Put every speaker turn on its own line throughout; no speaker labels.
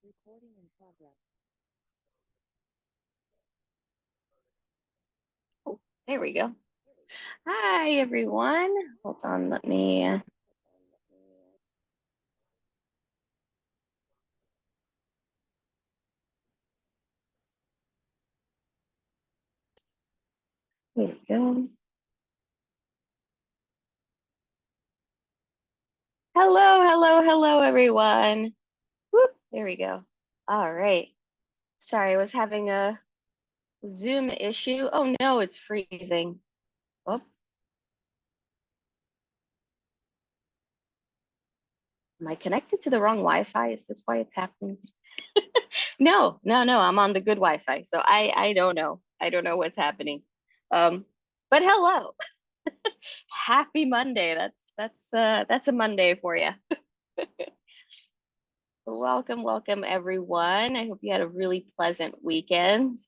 Recording in progress.
Oh, there we go. Hi, everyone. Hold on, let me. There we go. Hello, everyone. Whoop, there we go. All right. Sorry, I was having a Zoom issue. Oh no, it's freezing. Oh, am I connected to the wrong Wi-Fi? Is this why it's happening? No. I'm on the good Wi-Fi, so I don't know. I don't know what's happening. Um, but hello. Happy Monday. That's a Monday for you. Welcome everyone. I hope you had a really pleasant weekend.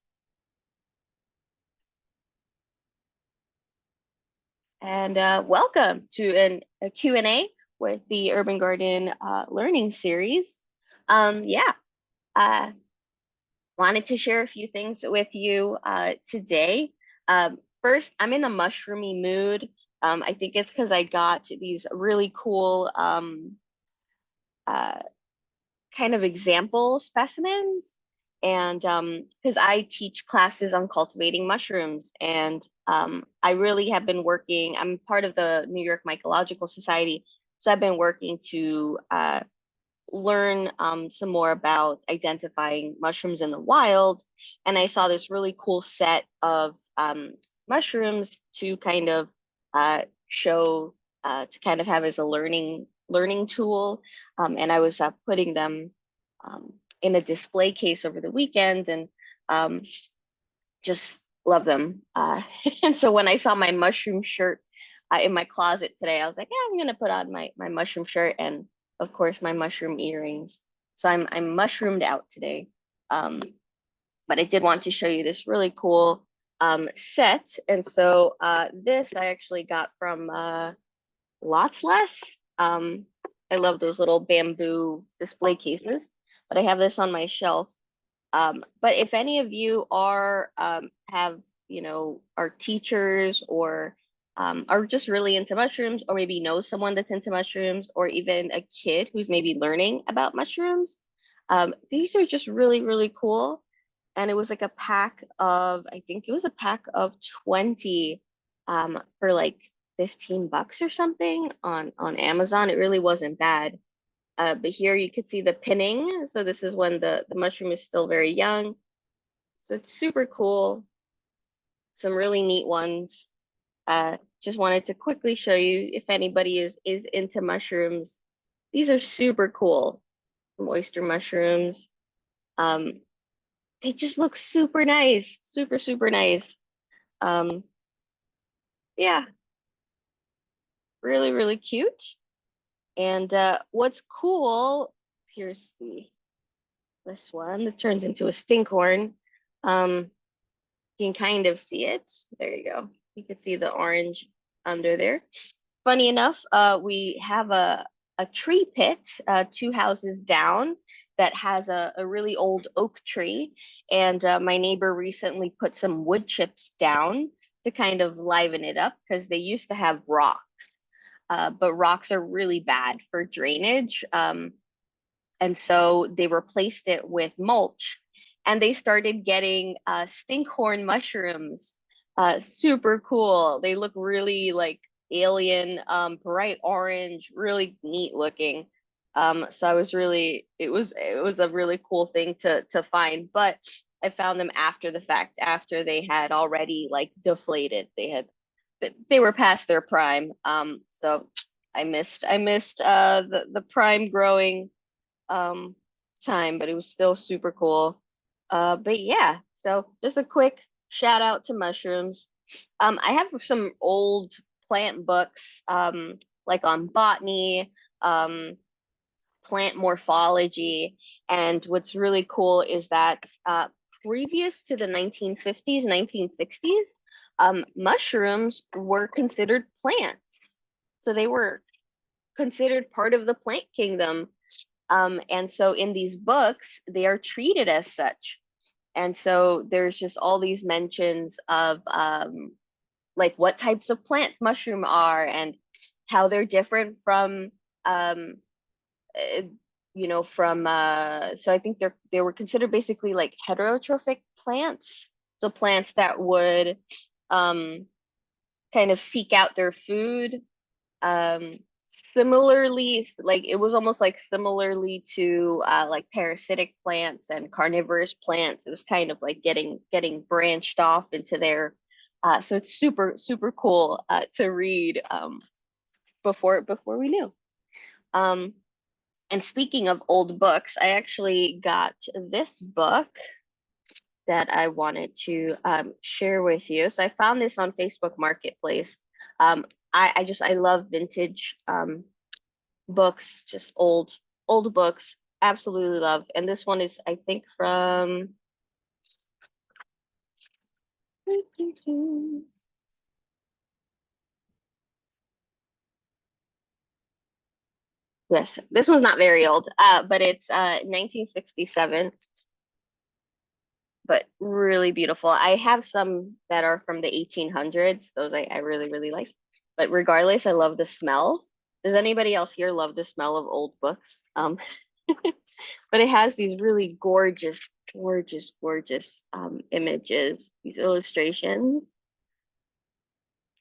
And welcome to a Q&A with the Urban Garden Learning Series. Yeah, uh, wanted to share a few things with you today. First, I'm in a mushroomy mood. I think it's because I got these really cool uh, kind of example specimens. And because I teach classes on cultivating mushrooms, and I really have been working, I'm part of the New York Mycological Society. So I've been working to learn some more about identifying mushrooms in the wild. And I saw this really cool set of mushrooms to kind of show, to kind of have as a learning tool. And I was putting them in a display case over the weekend, and um, just love them. And so when I saw my mushroom shirt in my closet today, I was like, yeah, I'm gonna put on my mushroom shirt and of course my mushroom earrings. So I'm mushroomed out today. Um, but I did want to show you this really cool set. And so this I actually got from Lots Less. I love those little bamboo display cases, but I have this on my shelf. But if any of you are have, are teachers or are just really into mushrooms, or maybe know someone that's into mushrooms, or even a kid who's maybe learning about mushrooms, these are just really cool. And it was like a pack of, I think it was a pack of 20 for like $15 or something on Amazon. It really wasn't bad. But here you could see the pinning. So this is when the mushroom is still very young. So it's super cool. Some really neat ones. Just wanted to quickly show you if anybody is into mushrooms. These are super cool. Some oyster mushrooms. Um, they just look super nice. Super nice. Um, yeah, really cute. And what's cool, here's this one that turns into a stinkhorn. Um, you can kind of see it. There you go. You can see the orange under there. Funny enough, we have a tree pit 2 houses down that has a really old oak tree. And my neighbor recently put some wood chips down to kind of liven it up because they used to have rocks. But rocks are really bad for drainage. And so they replaced it with mulch, and they started getting stinkhorn mushrooms. Super cool. They look really like alien, bright orange, really neat looking. So I was really, it was a really cool thing to find, but I found them after the fact, after they had already like deflated. They were past their prime. So I missed the prime growing um time, but it was still super cool. But yeah, so just a quick shout out to mushrooms. I have some old plant books, like on botany, um, plant morphology, and what's really cool is that previous to the 1950s, 1960s, mushrooms were considered plants. So they were considered part of the plant kingdom. And so in these books, they are treated as such. And so there's just all these mentions of like what types of plants mushroom are and how they're different from um, uh, from so I think they were considered basically like heterotrophic plants. So plants that would um, kind of seek out their food. Um, Similarly, like it was almost like similarly to like parasitic plants and carnivorous plants. It was kind of like getting branched off into their so it's super cool to read before we knew. Um, and speaking of old books, I actually got this book that I wanted to share with you. So I found this on Facebook Marketplace. Um, I love vintage books, just old books. Absolutely love. And this one is, I think, from yes, this one's not very old, but it's 1967, but really beautiful. I have some that are from the 1800s. Those I really, really like. But regardless, I love the smell. Does anybody else here love the smell of old books? But it has these really gorgeous images, these illustrations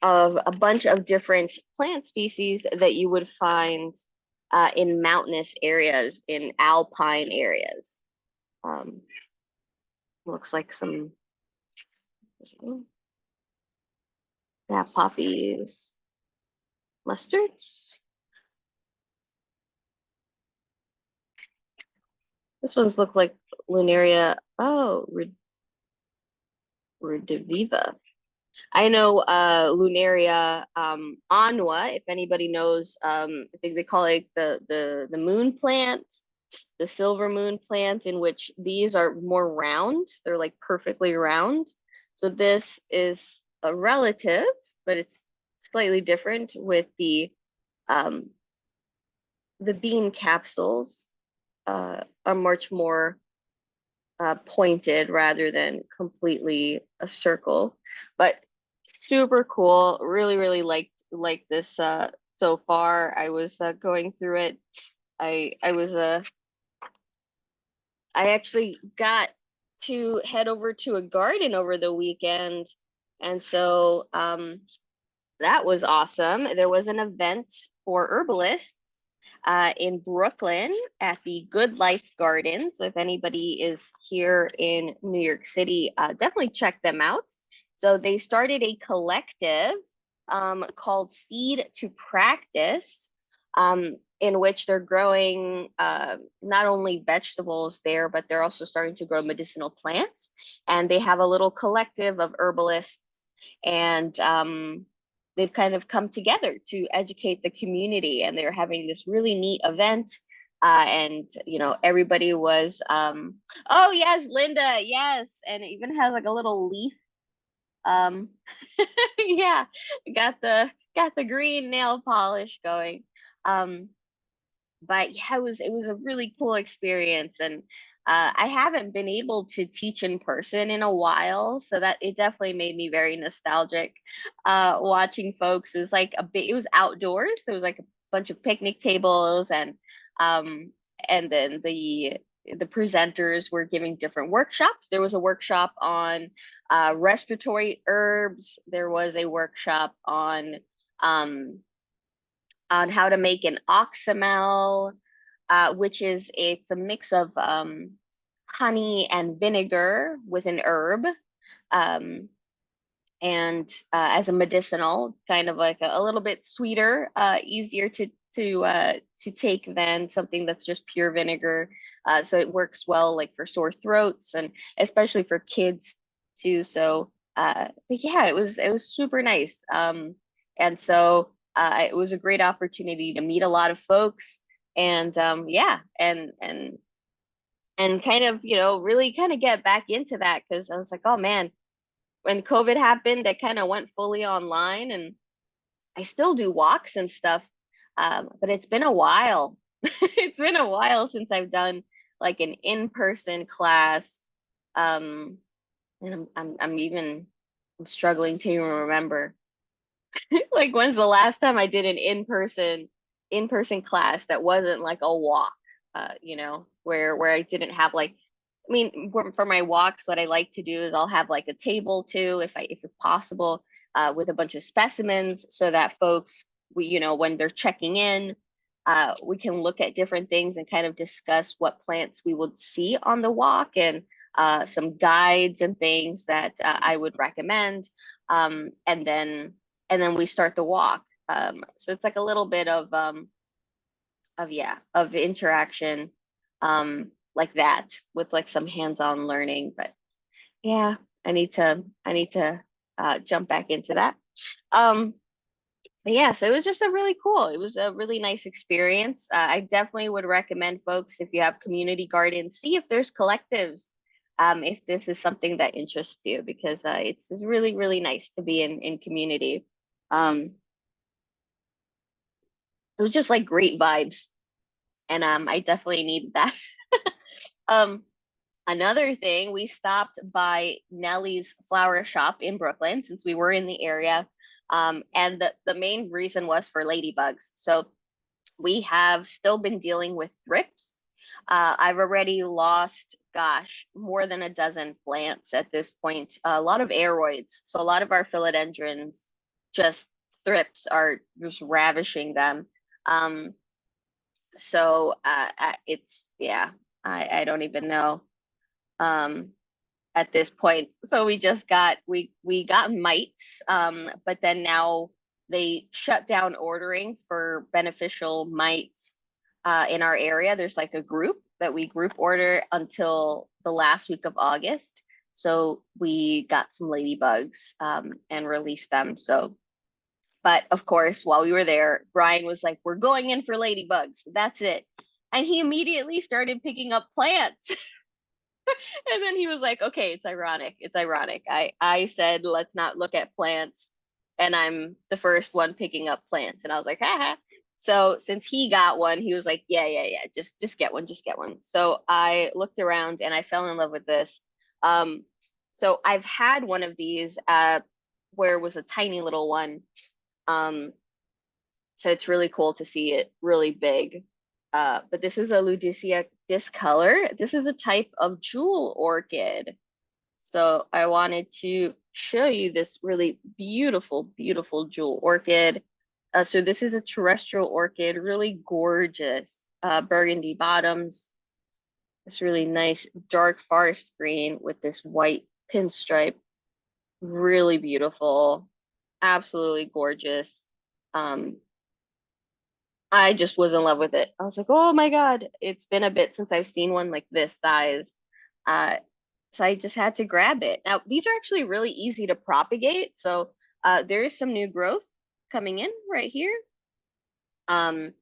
of a bunch of different plant species that you would find in mountainous areas, in alpine areas. Um, Looks like some yeah, poppies, mustards. This one's look like Lunaria. Oh, Rediviva. I know Lunaria Anwa, if anybody knows, I think they call it the moon plant, the silver moon plant, in which these are more round. They're like perfectly round. So this is a relative, but it's slightly different with um, the bean capsules are much more pointed rather than completely a circle. But super cool. Really liked this so far. I was going through it. I was I actually got to head over to a garden over the weekend, and so that was awesome. There was an event for herbalists in Brooklyn at the Good Life Garden. So if anybody is here in New York City, definitely check them out. So they started a collective called Seed to Practice, in which they're growing not only vegetables there, but they're also starting to grow medicinal plants. And they have a little collective of herbalists and they've kind of come together to educate the community, and they're having this really neat event. And everybody was oh yes, Linda, yes, and it even has like a little leaf. um yeah, got the green nail polish going. um but yeah, it was a really cool experience, and I haven't been able to teach in person in a while, so that it definitely made me very nostalgic. Watching folks, it was outdoors. There was like a bunch of picnic tables, um, and then the presenters were giving different workshops. There was a workshop on respiratory herbs. There was a workshop um, on how to make an oxymel, it's a mix of honey and vinegar with an herb, um, and as a medicinal, kind of like a little bit sweeter, easier to take than something that's just pure vinegar. So it works well like for sore throats and especially for kids too. So, but yeah, it was super nice. And so it was a great opportunity to meet a lot of folks, and yeah, and kind of really kind of get back into that, because I was like, oh man, when COVID happened, I kind of went fully online, and I still do walks and stuff. But it's been a while. It's been a while since I've done like an in-person class. Um, and I'm struggling to even remember. Like when's the last time I did an in-person class that wasn't like a walk, where I didn't have like, I mean, for my walks, what I like to do is I'll have like a table too, if it's possible, with a bunch of specimens so that folks, when they're checking in, we can look at different things and kind of discuss what plants we would see on the walk, and some guides and things that I would recommend. And then we start the walk. So it's like a little bit of interaction, like that, with like some hands-on learning. But yeah, I need to jump back into that. Um, but yeah, so it was just it was a really nice experience. I definitely would recommend folks, if you have community gardens, see if there's collectives, if this is something that interests you, because it's really, really nice to be in community. Um, it was just like great vibes, and I definitely needed that. Um, Another thing, we stopped by Nellie's flower shop in Brooklyn since we were in the area. And the main reason was for ladybugs. So we have still been dealing with thrips. I've already lost, gosh, more than a dozen plants at this point. A lot of aroids. So a lot of our philodendrons, just thrips are just ravishing them. Um, it's, yeah, I don't even know, um, at this point. So we got mites, but then now they shut down ordering for beneficial mites in our area. There's like a group that we group order until the last week of August. So we got some ladybugs, and released them. So, but of course, while we were there, Brian was like, "We're going in for ladybugs. That's it." And he immediately started picking up plants. And then he was like, "Okay, it's ironic. It's ironic. I said let's not look at plants, and I'm the first one picking up plants." And I was like, haha. So since he got one, he was like, "Yeah, yeah, yeah. Just get one. Just get one." So I looked around and I fell in love with this. Um, so I've had one of these, where it was a tiny little one. Um, so it's really cool to see it really big. But this is a Ludicea discolor. This is a type of jewel orchid. So I wanted to show you this really beautiful, beautiful jewel orchid. So this is a terrestrial orchid, really gorgeous, burgundy bottoms. This really nice dark forest green with this white pinstripe. Really beautiful, absolutely gorgeous. Um, I just was in love with it. I was like, oh my God, it's been a bit since I've seen one like this size. Uh, so I just had to grab it. Now, these are actually really easy to propagate. So there is some new growth coming in right here. Um,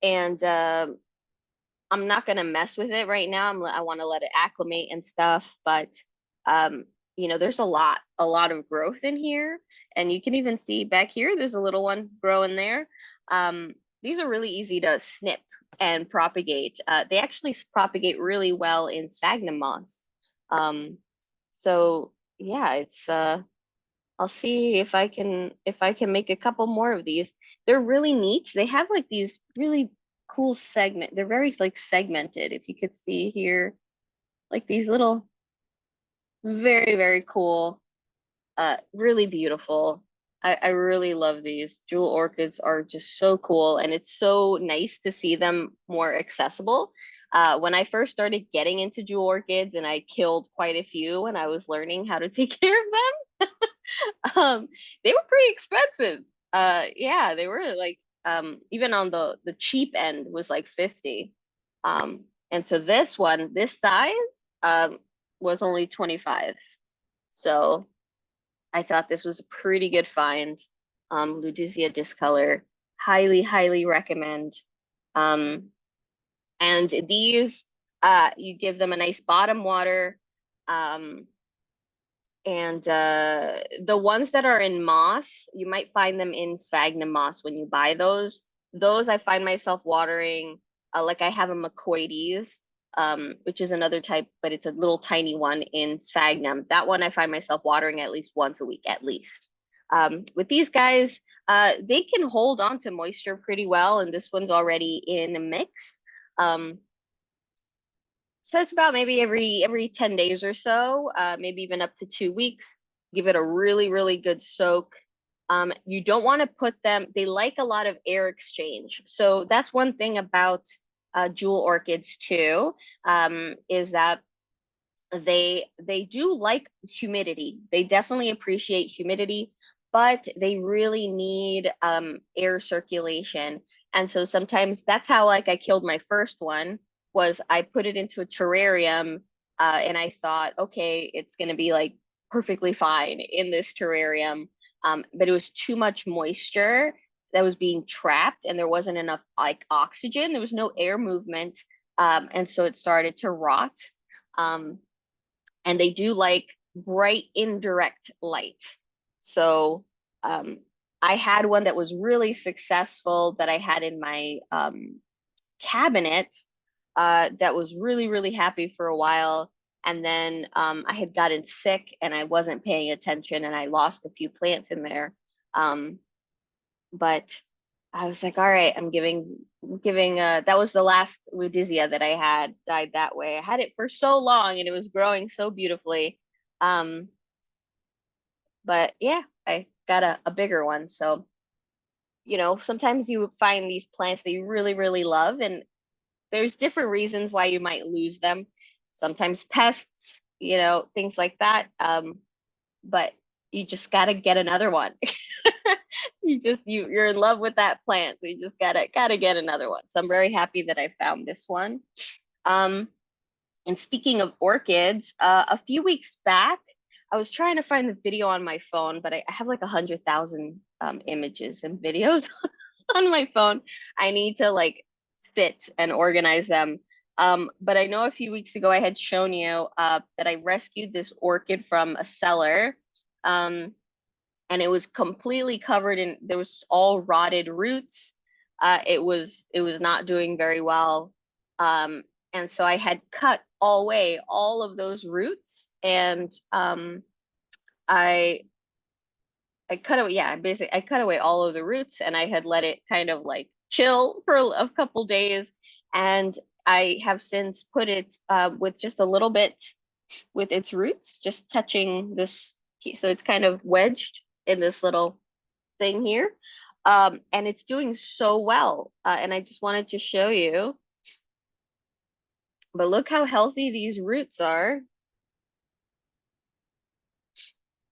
and I'm not gonna mess with it right now. I want to let it acclimate and stuff, but um, there's a lot of growth in here, and you can even see back here. There's a little one growing there. These are really easy to snip and propagate. They actually propagate really well in sphagnum moss. Um, so yeah, it's I'll see if I can make a couple more of these. They're really neat. They have like these really cool segment. They're very like segmented. If you could see here, like these little, very, very cool, really beautiful. I really love these. Jewel orchids are just so cool, and it's so nice to see them more accessible. When I first started getting into jewel orchids, and I killed quite a few when I was learning how to take care of them, they were pretty expensive. Yeah, they were like, even on the cheap end was like 50. And so this one, this size, um, was only 25. So I thought this was a pretty good find. Ludicea discolor, highly, highly recommend. Um, and these, you give them a nice bottom water. Um, and the ones that are in moss, you might find them in sphagnum moss when you buy those. Those I find myself watering. Like I have a Macoides, which is another type, but it's a little tiny one in sphagnum. That one I find myself watering at least once a week, at least. With these guys, they can hold on to moisture pretty well, and this one's already in a mix. Um, so it's about maybe every 10 days or so, maybe even up to 2 weeks. Give it a really, really good soak. You don't want to put them, they like a lot of air exchange. So that's one thing about jewel orchids too, is that they do like humidity. They definitely appreciate humidity, but they really need air circulation. And so sometimes that's how like I killed my first one was I put it into a terrarium and I thought, okay, it's gonna be like perfectly fine in this terrarium. But it was too much moisture that was being trapped and there wasn't enough like oxygen. There was no air movement. And so it started to rot. Um, and they do like bright indirect light. So I had one that was really successful that I had in my cabinet that was really, really happy for a while. And then I had gotten sick and I wasn't paying attention and I lost a few plants in there. Um, but I was like, all right, I'm giving that was the last Ludizia that I had died that way. I had it for so long and it was growing so beautifully. Um, but yeah, I got a bigger one. So, sometimes you find these plants that you really, really love, and there's different reasons why you might lose them. Sometimes pests, things like that. But you just gotta get another one. You're in love with that plant, so you just gotta get another one. So I'm very happy that I found this one. Um, and speaking of orchids, a few weeks back, I was trying to find the video on my phone, but I have like 100,000 images and videos on my phone. I need to like sit and organize them. But I know a few weeks ago I had shown you that I rescued this orchid from a cellar. And it was completely covered in there was all rotted roots. It was not doing very well. And so I had cut all of those roots, and I I cut away, yeah, basically I cut away all of the roots and I had let it kind of like chill for a couple days. And I have since put it with just a little bit with its roots, just touching this. So it's kind of wedged in this little thing here. And it's doing so well. And I just wanted to show you. But look how healthy these roots are.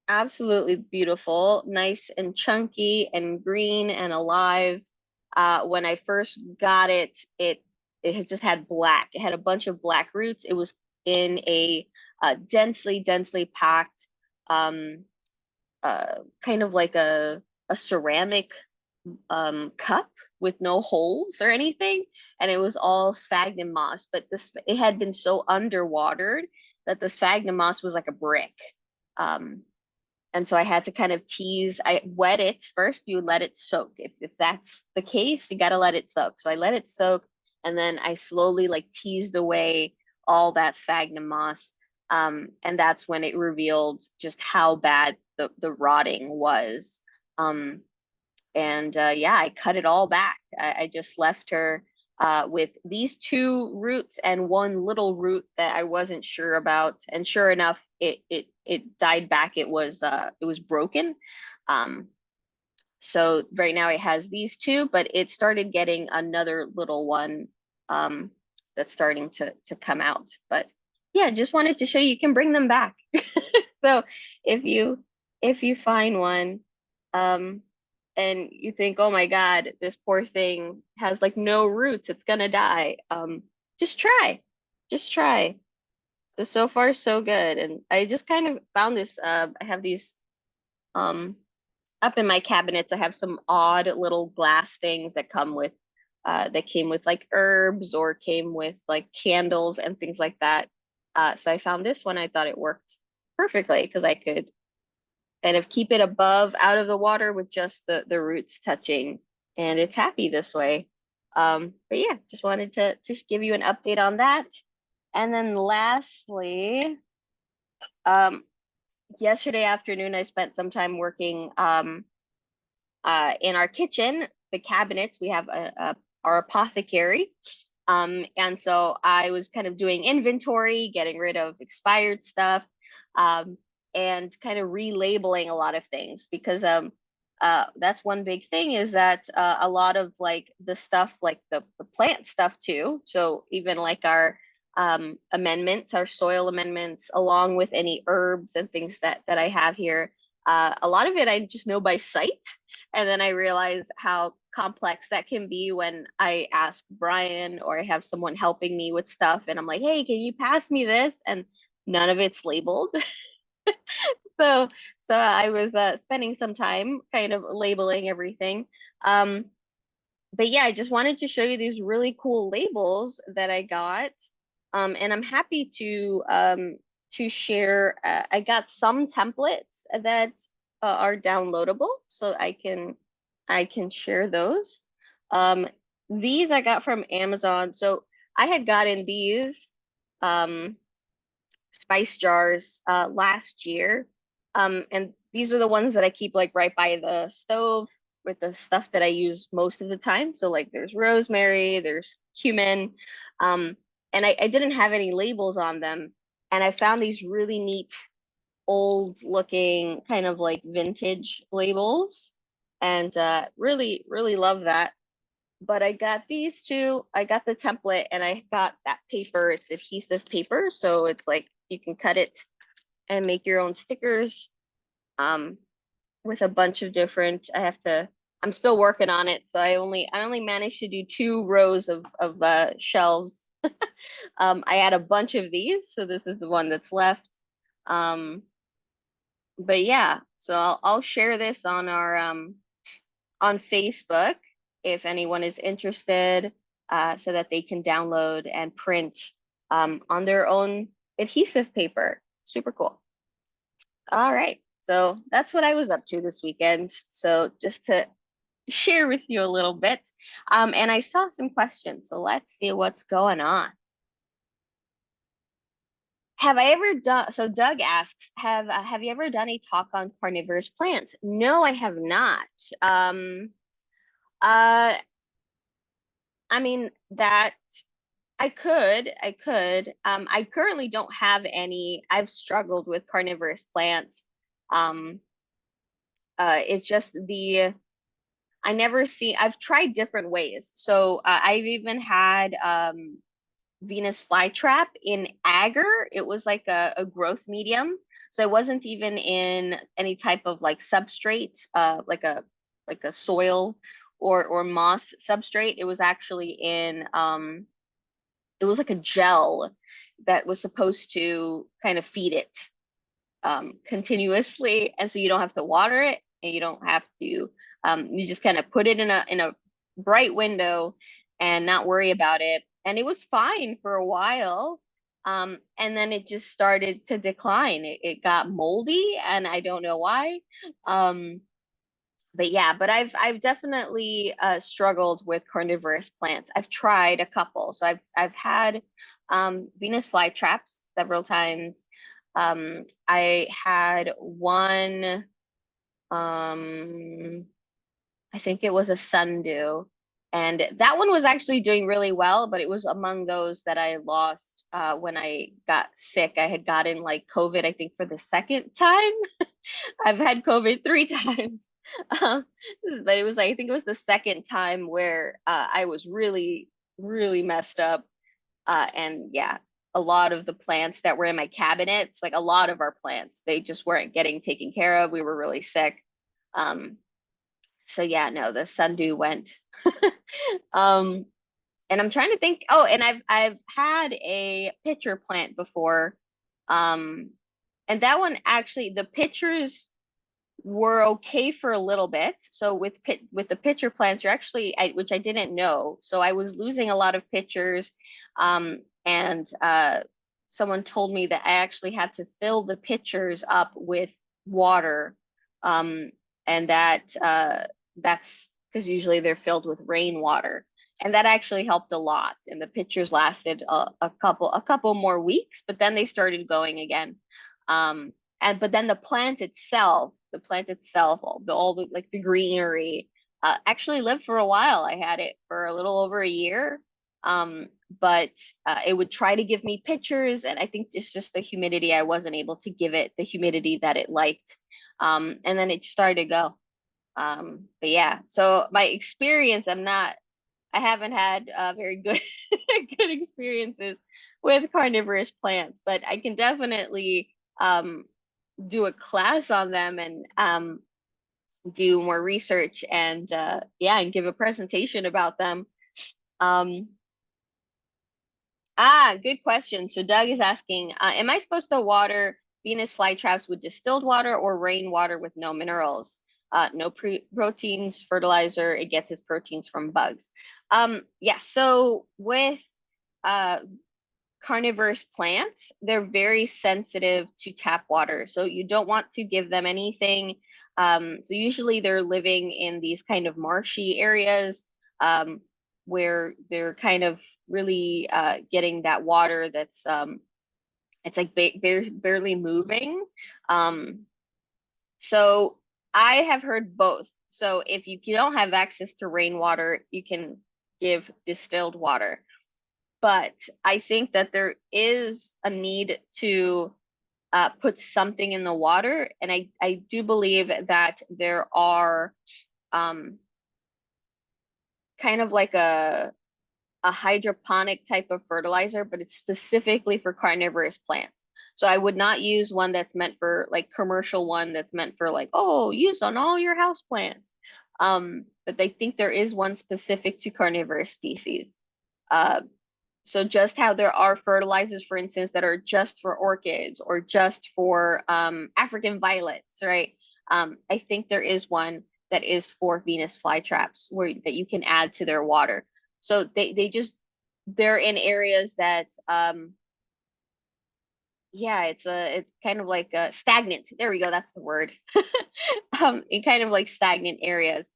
Absolutely beautiful, nice and chunky and green and alive. When I first got it, it had just had black. It had a bunch of black roots. It was in a densely packed, um, kind of like a ceramic cup with no holes or anything, and it was all sphagnum moss. But this it had been so underwatered that the sphagnum moss was like a brick. Um, and so I had to kind of tease. I wet it first. You let it soak. If that's the case, you got to let it soak. So I let it soak, and then I slowly like teased away all that sphagnum moss. And that's when it revealed just how bad the rotting was. Um, and yeah, I cut it all back. I just left her with these two roots and one little root that I wasn't sure about. And sure enough, it died back. It was broken. Um, so right now it has these two, but it started getting another little one that's starting to come out. But yeah, just wanted to show you can bring them back. So if you find one, um, and you think, oh my God, this poor thing has like no roots, it's gonna die. Just try. Just try. So far so good. And I just kind of found this, I have these um up in my cabinets. I have some odd little glass things that that came with like herbs or came with like candles and things like that. So I found this one. I thought it worked perfectly because I could kind of keep it above out of the water with just the roots touching, and it's happy this way. But yeah, just wanted to just give you an update on that. And then lastly, um, yesterday afternoon, I spent some time working in our kitchen, the cabinets. We have our apothecary. And so I was kind of doing inventory, getting rid of expired stuff, um, and kind of relabeling a lot of things because that's one big thing is that a lot of like the stuff, like the plant stuff too. So even like our amendments, our soil amendments, along with any herbs and things that I have here, a lot of it I just know by sight. And then I realize how complex that can be when I ask Brian or I have someone helping me with stuff and I'm like, hey, can you pass me this? And none of it's labeled. So so I was spending some time kind of labeling everything. Um, but yeah, I just wanted to show you these really cool labels that I got. And I'm happy to share. I got some templates that are downloadable, so I can share those. Um, these I got from Amazon. So I had gotten these um, spice jars last year. And these are the ones that I keep like right by the stove with the stuff that I use most of the time. So like there's rosemary, there's cumin, um, and I didn't have any labels on them. And I found these really neat old looking kind of like vintage labels and really, really love that. But I got these two. I got the template and I got that paper. It's adhesive paper. So it's like you can cut it and make your own stickers um, with a bunch of different. I'm still working on it. So I only managed to do 2 rows of shelves. I had a bunch of these. So this is the one that's left. Um, but yeah, so I'll share this on Facebook if anyone is interested, so that they can download and print on their own adhesive paper. Super cool. All right. So that's what I was up to this weekend. So just to share with you a little bit. And I saw some questions. So let's see what's going on. Have I ever done, so Doug asks, have you ever done a talk on carnivorous plants? No, I have not. Uh, I mean that I could. I currently don't have any. I've struggled with carnivorous plants. Um, it's just I never see. I've tried different ways. So I've even had Venus flytrap in agar. It was like a growth medium. So it wasn't even in any type of like substrate, like a soil or moss substrate. It was actually in it was like a gel that was supposed to kind of feed it continuously, and so you don't have to water it, and you don't have to. You just kind of put it in a bright window and not worry about it, and it was fine for a while. And then it just started to decline. It got moldy, and I don't know why. Um, but yeah, but I've definitely struggled with carnivorous plants. I've tried a couple. So I've had Venus flytraps several times. I had one I think it was a sundew. And that one was actually doing really well, but it was among those that I lost when I got sick. I had gotten like COVID, I think, for the second time. I've had COVID 3 times. Um, but it was like, I think it was the second time where I was really, really messed up. And yeah, a lot of the plants that were in my cabinets, like a lot of our plants, they just weren't getting taken care of. We were really sick. Um, so yeah, no, the sundew went. Um, and I'm trying to think. Oh, and I've had a pitcher plant before. Um, and that one actually, the pitchers were okay for a little bit. So with the pitcher plants, you're actually, which I didn't know. So I was losing a lot of pitchers, and someone told me that I actually had to fill the pitchers up with water, um, and that's because usually they're filled with rainwater. And that actually helped a lot. And the pictures lasted a couple more weeks, but then they started going again. Um, but then the plant itself, all the like the greenery, actually lived for a while. I had it for a little over a year. But it would try to give me pictures, and I think it's just the humidity. I wasn't able to give it the humidity that it liked. And then it started to go. But yeah, so my experience, I haven't had very good good experiences with carnivorous plants, but I can definitely do a class on them and do more research and yeah, and give a presentation about them. Um, Good question. So Doug is asking, am I supposed to water Venus flytraps with distilled water or rainwater with no minerals? No proteins, fertilizer, it gets its proteins from bugs. Yeah, so with uh, carnivorous plants, they're very sensitive to tap water. So you don't want to give them anything. So usually they're living in these kind of marshy areas where they're kind of really getting that water that's it's like barely moving. Um, so I have heard both. So if you don't have access to rainwater, you can give distilled water. But I think that there is a need to put something in the water. And I do believe that there are um, kind of like a hydroponic type of fertilizer, but it's specifically for carnivorous plants. So I would not use one that's meant for like commercial one that's meant for like, oh, use on all your house plants. But I think there is one specific to carnivorous species. Uh, so just how there are fertilizers, for instance, that are just for orchids or just for African violets, right? I think there is one that is for Venus flytraps where that you can add to their water. So they're in areas that yeah, it's kind of like stagnant. There we go, that's the word. In kind of like stagnant areas.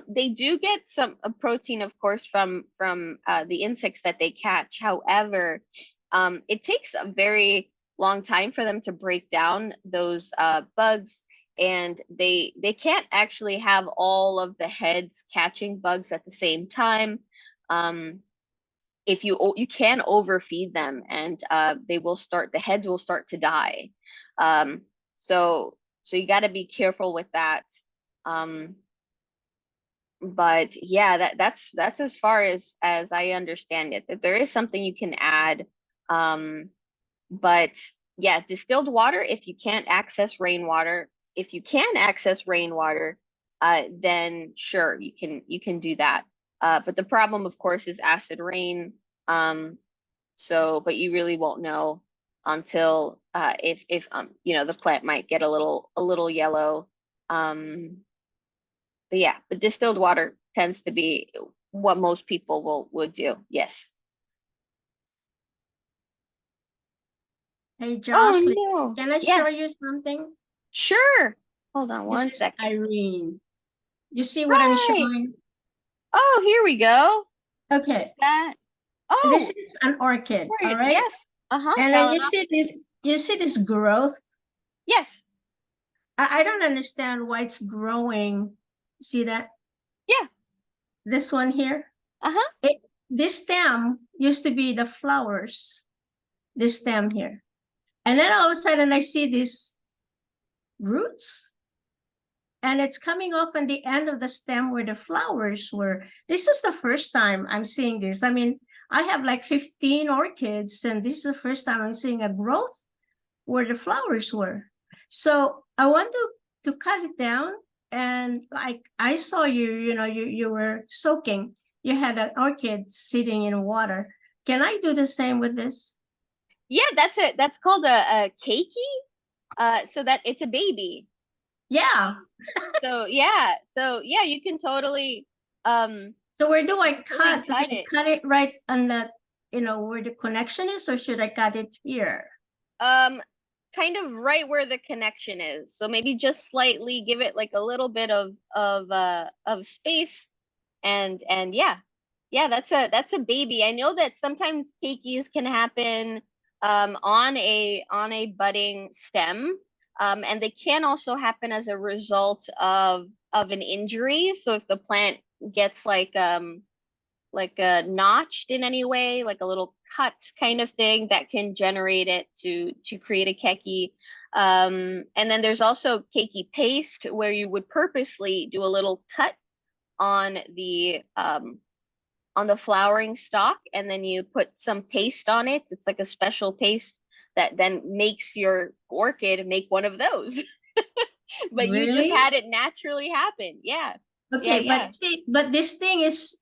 They do get some protein, of course, from the insects that they catch. However, it takes a very long time for them to break down those bugs, and they can't actually have all of the heads catching bugs at the same time. Um, if you can overfeed them, and the heads will start to die. Um, so you got to be careful with that. Um, but yeah, that's as far as I understand it, that there is something you can add. Um, but yeah, distilled water, if you can't access rainwater, if you can access rainwater, then sure, you can do that. But the problem, of course, is acid rain. But you really won't know until if the plant might get a little yellow. Um, but yeah, the distilled water tends to be what most people would do. Yes.
Hey,
Oh
Jocelyn,
no.
can I show
Yes.
you something?
Sure. Hold on
This
one
is
second.
Irene. You see what I'm
Hi.
showing?
Oh, here we go. Is
Okay,
that?
this
Oh,
is an orchid, all
orchid.
right?
Yes. Uh-huh.
And then
Phalaenopsis.
you see this growth?
Yes.
I don't understand why it's growing. See that?
Yeah.
This one here?
Uh-huh.
It, this stem used to be the flowers, this stem here. And then all of a sudden I see these roots, and it's coming off on the end of the stem where the flowers were. This is the first time I'm seeing this. I mean, I have like 15 orchids, and this is the first time I'm seeing a growth where the flowers were. So I want to cut it down. And like I saw you, you were soaking. You had an orchid sitting in water. Can I do the same with this?
Yeah, that's called a keiki. So that it's a baby.
Yeah.
So yeah, you can totally um
So where do
you
I
can totally
cut? Do
cut
I
it.
cut it right on that, where the connection is, or should I cut it here?
Um Kind of right where the connection is. So maybe just slightly give it like a little bit of space, and yeah. Yeah, that's a baby. I know that sometimes keikis can happen on a budding stem. And they can also happen as a result of an injury. So if the plant gets like notched in any way, like a little cut kind of thing, that can generate it to create a keiki. And then there's also keiki paste, where you would purposely do a little cut on the flowering stalk, and then you put some paste on it. It's like a special paste that then makes your orchid make one of those. But you just
Really?
had it naturally happen. Yeah. Yeah,
Okay,
yeah.
but see, but this thing is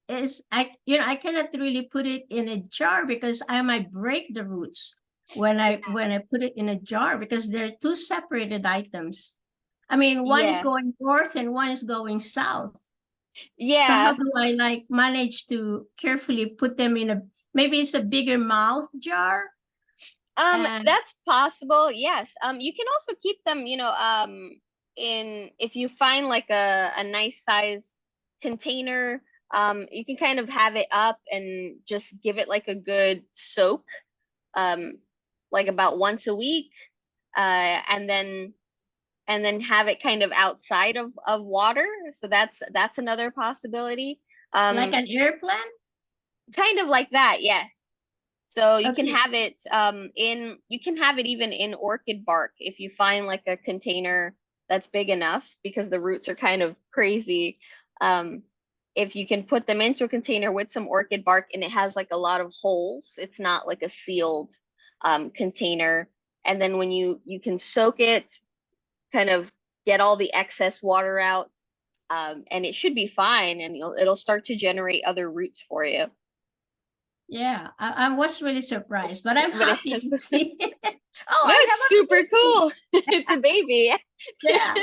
I I cannot really put it in a jar because I might break the roots when I put it in a jar because they're two separated items. I mean, one is
Yeah.
going north and one is going south. So how
Yeah.
do I like manage to carefully put them in a maybe it's a bigger mouth jar and
That's possible. Yes. You can also keep them, in if you find like a nice size container, you can kind of have it up and just give it like a good soak, um, like about once a week, and then have it kind of outside of water. So that's another possibility.
like
Um,
an air plant?
Kind of like that, yes. So you can
Okay.
have it you can have it even in orchid bark if you find like a container that's big enough, because the roots are kind of crazy. Um, if you can put them into a container with some orchid bark and it has like a lot of holes, it's not like a sealed container. And then when you can soak it, kind of get all the excess water out, and it should be fine, and it'll start to generate other roots for you.
Yeah, I was really surprised, but I'm
But it
happy
has,
to see it. Oh,
no,
I
it's super
have a baby.
cool. It's a baby.
Yeah,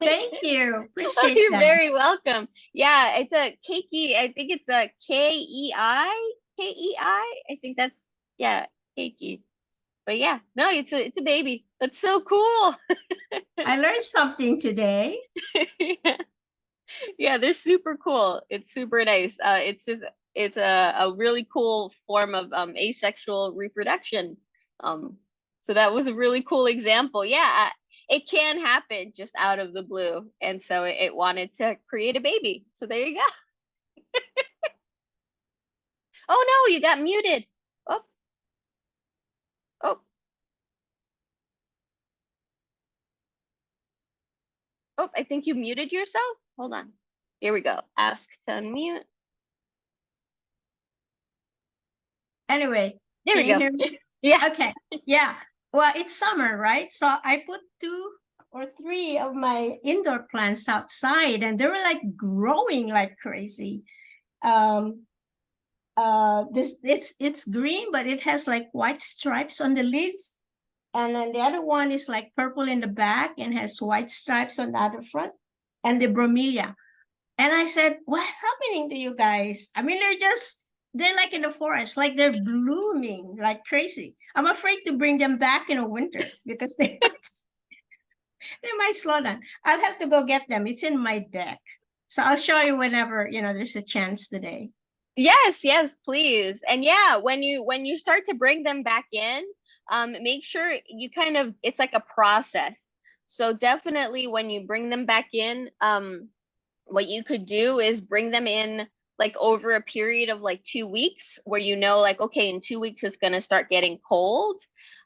thank you.
Oh,
Appreciate
you're
that.
very welcome. Yeah, it's a keiki. I think it's a KEI. KEI. I think that's, yeah, keiki. But yeah, no, it's a baby. That's so cool.
I learned something today.
Yeah. Yeah, they're super cool. It's super nice. It's a really cool form of asexual reproduction. Um, so that was a really cool example. Yeah, it can happen just out of the blue, and so it wanted to create a baby. So there you go. Oh no, you got muted. Oh, oh, oh, I think you muted yourself. Hold on. Here we go. Ask to unmute.
Anyway,
There
can
we
you
go.
hear me?
Yeah.
Okay. Yeah. Well, it's summer, right? So I put two or three of my indoor plants outside and they were like growing like crazy. Um this it's green, but it has like white stripes on the leaves. And then the other one is like purple in the back and has white stripes on the other front. And the bromelia. And I said, what's happening to you guys? I mean, they're like in the forest, like they're blooming like crazy. I'm afraid to bring them back in the winter because they might slow down. I'll have to go get them. It's in my deck. So I'll show you whenever, there's a chance today.
Yes, yes, please. And yeah, when you start to bring them back in, make sure you kind of, it's like a process. So definitely when you bring them back in, what you could do is bring them in like over a period of like 2 weeks, where like, okay, in 2 weeks it's gonna start getting cold.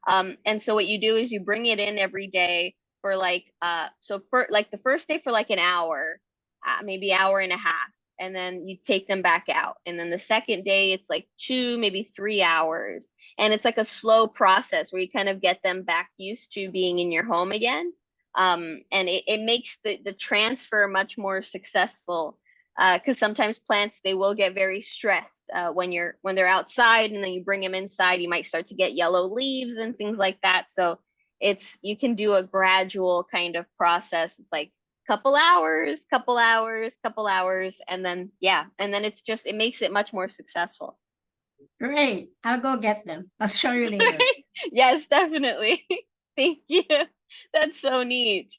And so what you do is you bring it in every day for like so for like the first day for like an hour, maybe hour and a half, and then you take them back out. And then the second day it's like 2, maybe 3 hours. And it's like a slow process where you kind of get them back used to being in your home again. And it makes the transfer much more successful, because sometimes plants, they will get very stressed when they're outside, and then you bring them inside, you might start to get yellow leaves and things like that. So you can do a gradual kind of process. It's like couple hours, couple hours, couple hours, and then yeah, and then it makes it much more successful.
Great. I'll go get them. I'll show you later.
Yes, definitely. Thank you. That's so neat.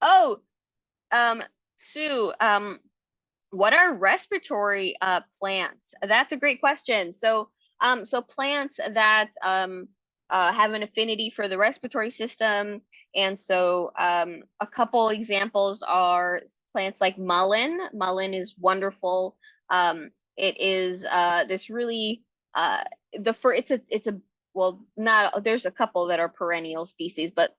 Oh, Sue, What are respiratory plants? That's a great question. So plants that have an affinity for the respiratory system, and so a couple examples are plants like mullein. Mullein is wonderful. It is this really it's a well, not there's a couple that are perennial species, but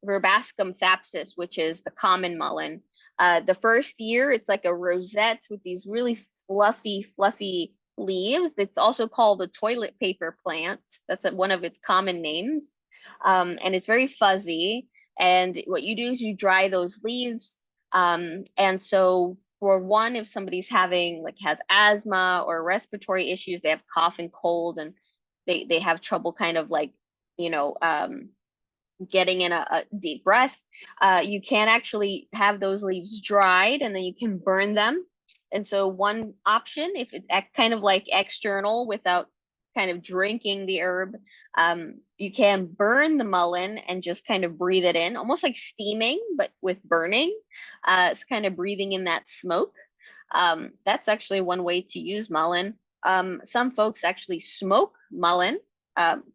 Verbascum thapsus, which is the common mullein. The first year, it's like a rosette with these really fluffy leaves. It's also called the toilet paper plant. That's one of its common names. And it's very fuzzy. And what you do is you dry those leaves. And so for one, if somebody's having like has asthma or respiratory issues, they have cough and cold, and they have trouble kind of like, you know, getting in a deep breath, you can actually have those leaves dried and then you can burn them. And so one option, if it's kind of like external without kind of drinking the herb, you can burn the mullein and just kind of breathe it in, almost like steaming, but with burning. It's kind of breathing in that smoke. That's actually one way to use mullein. Some folks actually smoke mullein,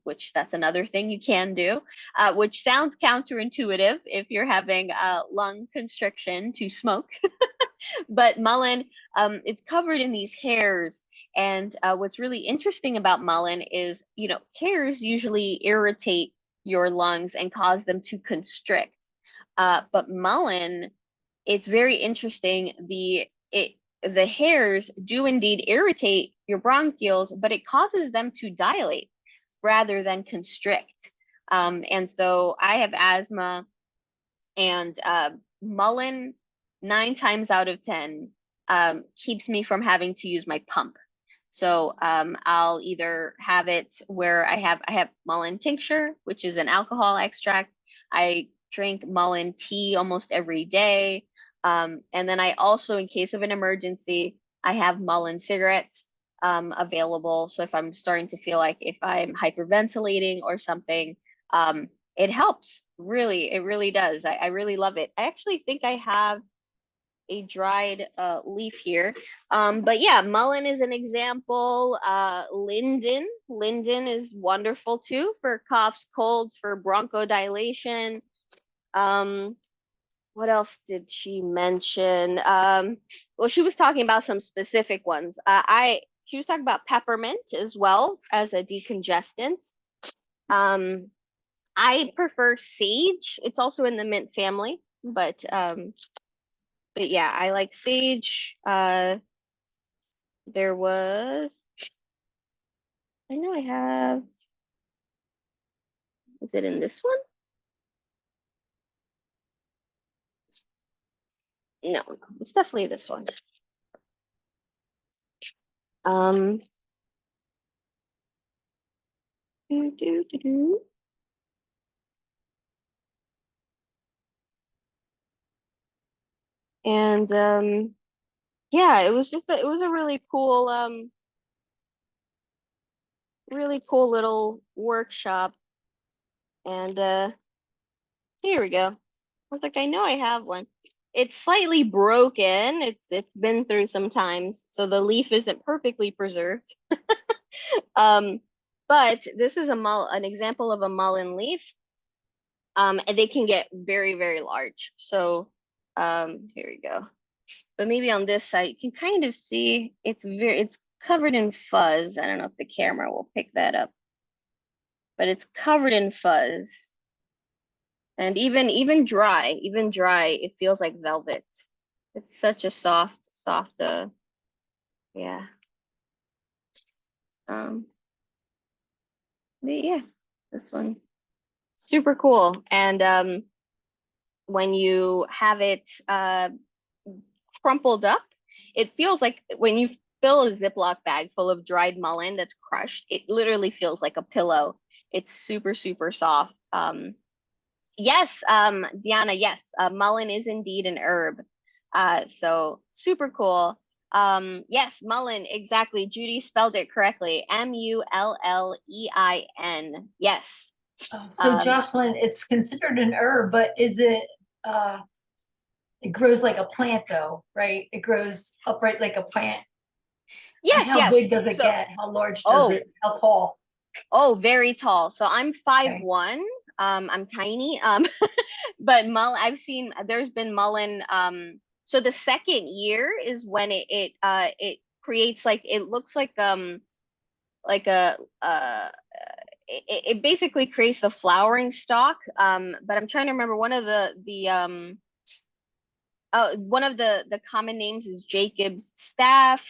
which that's another thing you can do, which sounds counterintuitive if you're having lung constriction to smoke. But mullein, it's covered in these hairs. And what's really interesting about mullein is, you know, hairs usually irritate your lungs and cause them to constrict. But mullein, it's very interesting. The hairs do indeed irritate your bronchioles, but it causes them to dilate rather than constrict. And so I have asthma, and mullein 9 times out of 10 keeps me from having to use my pump. So I'll either have it where I have mullein tincture, which is an alcohol extract. I drink mullein tea almost every day. And then I also, in case of an emergency, I have mullein cigarettes available. So if I'm starting to feel like if I'm hyperventilating or something, it helps. Really, it really does. I really love it. I actually think I have a dried leaf here. But yeah, mullein is an example. Linden is wonderful too for coughs, colds, for bronchodilation. What else did she mention? Well, she was talking about some specific ones. She was talking about peppermint as well as a decongestant. I prefer sage. It's also in the mint family, but yeah, I like sage. There was, I know I have, is it in this one? No, it's definitely this one. Um, do, do, do, do. And yeah, it was just it was a really cool little workshop. And here we go. I was like, I know I have one. It's slightly broken. It's been through some times, so the leaf isn't perfectly preserved. Um, but this is an example of a mullein leaf. And they can get very, very large. So here we go. But maybe on this side, you can kind of see it's covered in fuzz. I don't know if the camera will pick that up, but it's covered in fuzz. And even dry, it feels like velvet. It's such a soft, yeah. Um, but yeah, this one, super cool. And when you have it crumpled up, it feels like when you fill a Ziploc bag full of dried mullein that's crushed, it literally feels like a pillow. It's super, super soft. Yes, Diana, yes, mullein is indeed an herb. So super cool. Yes, mullein, exactly. Judy spelled it correctly. Mullein. Yes.
So Jocelyn, it's considered an herb, but is it it grows like a plant though, right? It grows upright like a plant.
Yes,
How big
yes.
does it
So,
get? How large does
oh,
it? How tall?
oh, very tall. So I'm five
Okay.
one. I'm tiny. But mullen, I've seen there's been mullen. So the second year is when it creates like it looks like a it basically creates the flowering stalk. But I'm trying to remember one of the common names is Jacob's staff.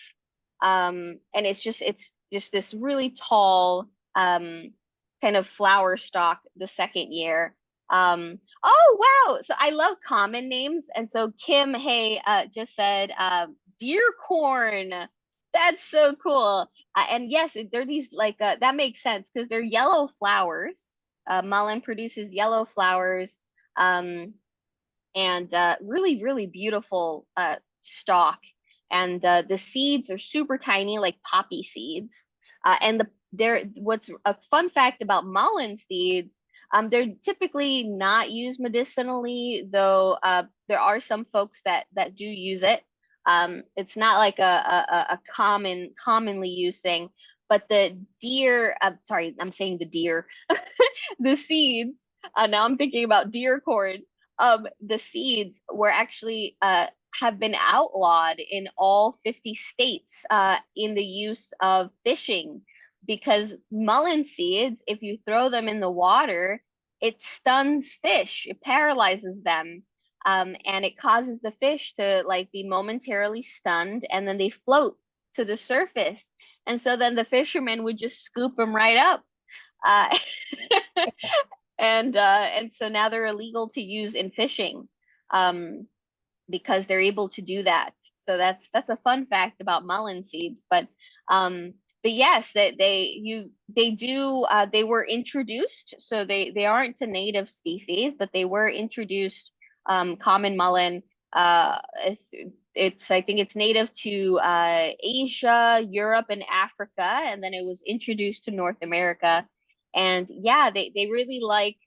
And it's just this really tall kind of flower stalk the second year. Oh wow. So I love common names. And so Kim Hay just said deer corn. That's so cool. And yes, they're these like that makes sense because they're yellow flowers. Mullen produces yellow flowers. And really, really beautiful stalk. And the seeds are super tiny, like poppy seeds. What's a fun fact about mullein seeds, they're typically not used medicinally, though there are some folks that do use it. It's not like a commonly used thing, but the deer, sorry, I'm saying the deer, the seeds. Now I'm thinking about deer corn. The seeds were actually have been outlawed in all 50 states in the use of fishing because mullein seeds, if you throw them in the water, it stuns fish, it paralyzes them, and it causes the fish to like be momentarily stunned, and then they float to the surface, and so then the fishermen would just scoop them right up. Uh, and so now they're illegal to use in fishing um, because they're able to do that. So that's a fun fact about mullein seeds. But yes, they were introduced. So they aren't a native species, but they were introduced. Common mullein. It's I think it's native to Asia, Europe, and Africa, and then it was introduced to North America. And yeah, they really like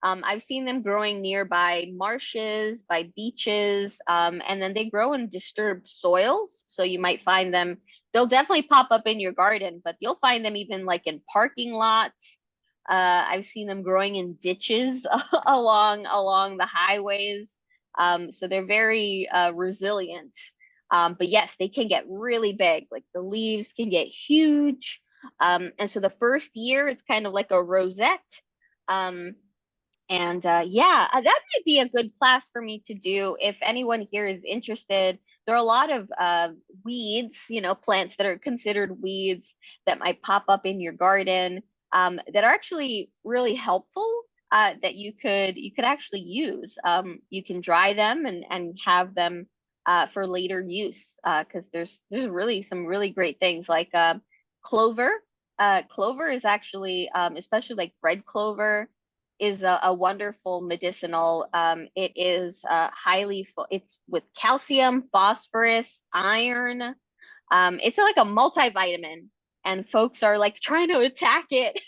I've seen them growing nearby marshes, by beaches, and then they grow in disturbed soils. So you might find them, they'll definitely pop up in your garden, but you'll find them even like in parking lots. I've seen them growing in ditches along the highways. So they're very resilient. But yes, they can get really big. Like the leaves can get huge. And so the first year, it's kind of like a rosette. Um, and yeah, that might be a good class for me to do if anyone here is interested. There are a lot of weeds, plants that are considered weeds that might pop up in your garden that are actually really helpful that you could actually use. You can dry them and have them for later use because there's really some really great things like clover. Clover is actually, especially like red clover is a wonderful medicinal. It is it's with calcium, phosphorus, iron. It's like a multivitamin, and folks are like trying to attack it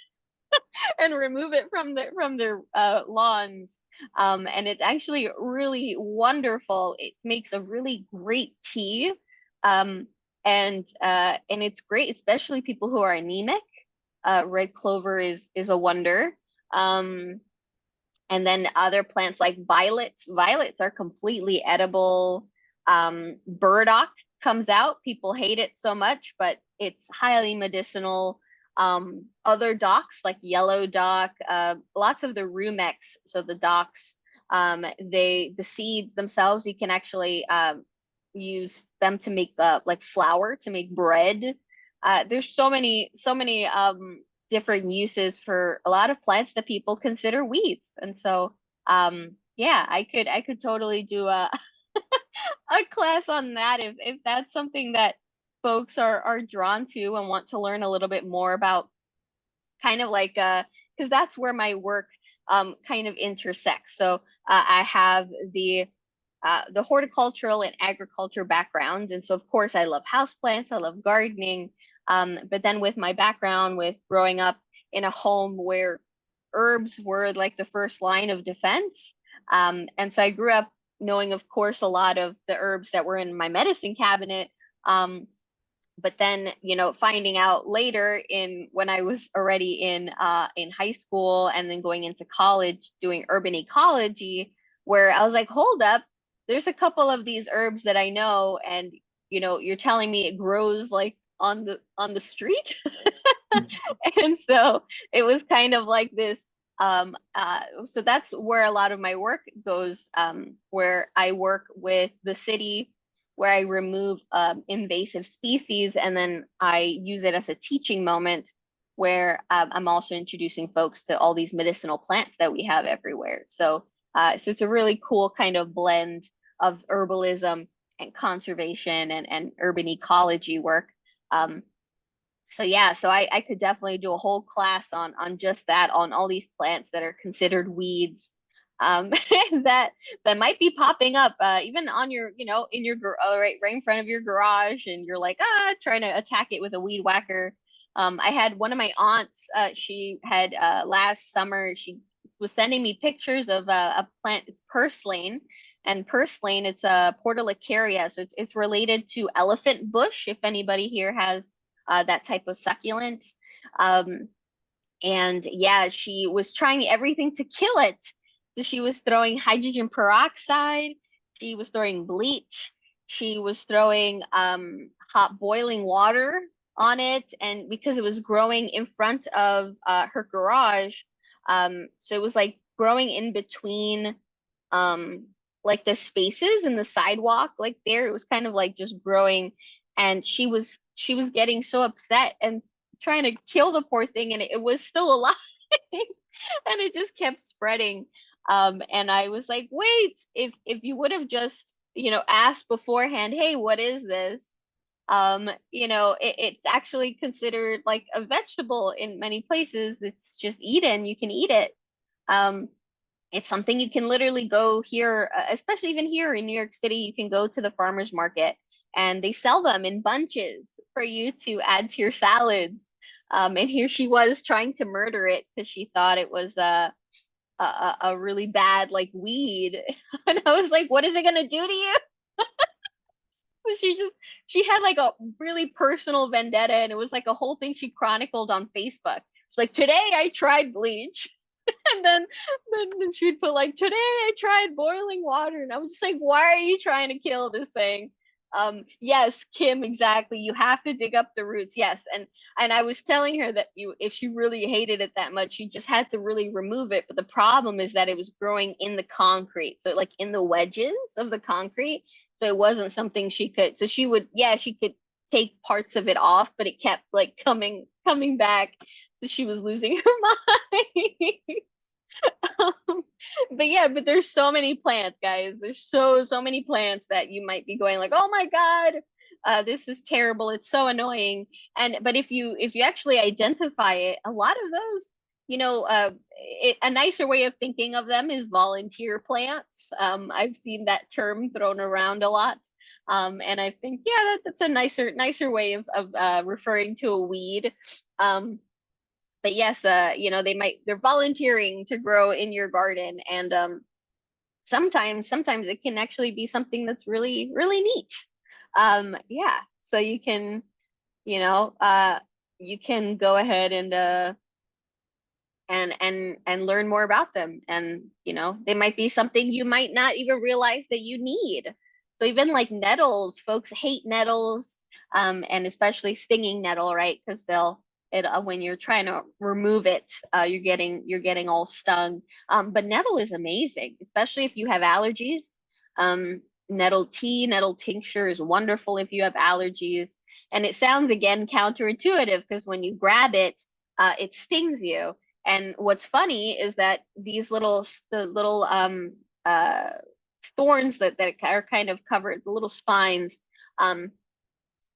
and remove it from their lawns. And it's actually really wonderful. It makes a really great tea. Um, and it's great, especially people who are anemic. Red clover is a wonder. Um, and then other plants like violets. Violets are completely edible. Burdock comes out. People hate it so much, but it's highly medicinal. Other docks like yellow dock, lots of the rumex, so the docks, the seeds themselves, you can actually use them to make like flour, to make bread. There's so many different uses for a lot of plants that people consider weeds. And so yeah, I could totally do a a class on that if that's something that folks are drawn to and want to learn a little bit more about, kind of like because that's where my work kind of intersects. So I have the horticultural and agriculture background. And so, of course, I love houseplants, I love gardening. But then with my background with growing up in a home where herbs were like the first line of defense. And so I grew up knowing, of course, a lot of the herbs that were in my medicine cabinet. But then, finding out later when I was already in high school and then going into college doing urban ecology, where I was like, hold up, there's a couple of these herbs that I know, and you're telling me it grows like on the street. And so it was kind of like this. So that's where a lot of my work goes, where I work with the city, where I remove invasive species, and then I use it as a teaching moment where I'm also introducing folks to all these medicinal plants that we have everywhere. So it's a really cool kind of blend of herbalism and conservation and urban ecology work. So yeah, so I could definitely do a whole class on just that, on all these plants that are considered weeds, that might be popping up even on your, in your right in front of your garage, and you're like trying to attack it with a weed whacker. I had one of my aunts, she had last summer, she was sending me pictures of a plant. It's purslane, and purslane, it's a portulacaria, so it's related to elephant bush, if anybody here has that type of succulent. And yeah, she was trying everything to kill it. So she was throwing hydrogen peroxide, she was throwing bleach, she was throwing hot boiling water on it, and because it was growing in front of her garage, so it was like growing in between like the spaces in the sidewalk, like there, it was kind of like just growing, and she was getting so upset and trying to kill the poor thing, and it was still alive. And it just kept spreading. And I was like, wait, if you would have just asked beforehand, hey, what is this? It's actually considered like a vegetable in many places. It's just eaten, you can eat it. It's something you can literally go here, especially even here in New York City, you can go to the farmer's market and they sell them in bunches for you to add to your salads. And here she was trying to murder it because she thought it was a really bad like weed. And I was like, what is it gonna do to you? So she had like a really personal vendetta, and it was like a whole thing she chronicled on Facebook. It's like, today I tried bleach. And then she'd put like, today I tried boiling water, and I was just like, why are you trying to kill this thing? Yes, Kim, exactly, you have to dig up the roots. Yes, and I was telling her that if she really hated it that much, she just had to really remove it. But the problem is that it was growing in the concrete, so like in the wedges of the concrete, so it wasn't something she could, so she could take parts of it off, but it kept like coming back, so she was losing her mind. But there's so many plants, guys. There's so many plants that you might be going like, oh my God, this is terrible, it's so annoying. But if you actually identify it, a lot of those, a nicer way of thinking of them is volunteer plants. I've seen that term thrown around a lot. And I think, yeah, that's a nicer way of referring to a weed. But yes, they're volunteering to grow in your garden, and sometimes it can actually be something that's really, really neat. Yeah, so you can, you can go ahead and learn more about them, and they might be something you might not even realize that you need. So even like nettles, folks hate nettles, and especially stinging nettle, right? Because when you're trying to remove it, you're getting all stung. But nettle is amazing, especially if you have allergies. Nettle tea, nettle tincture is wonderful if you have allergies. And it sounds, again, counterintuitive, because when you grab it, it stings you. And what's funny is that the little thorns that are kind of covered, the little spines,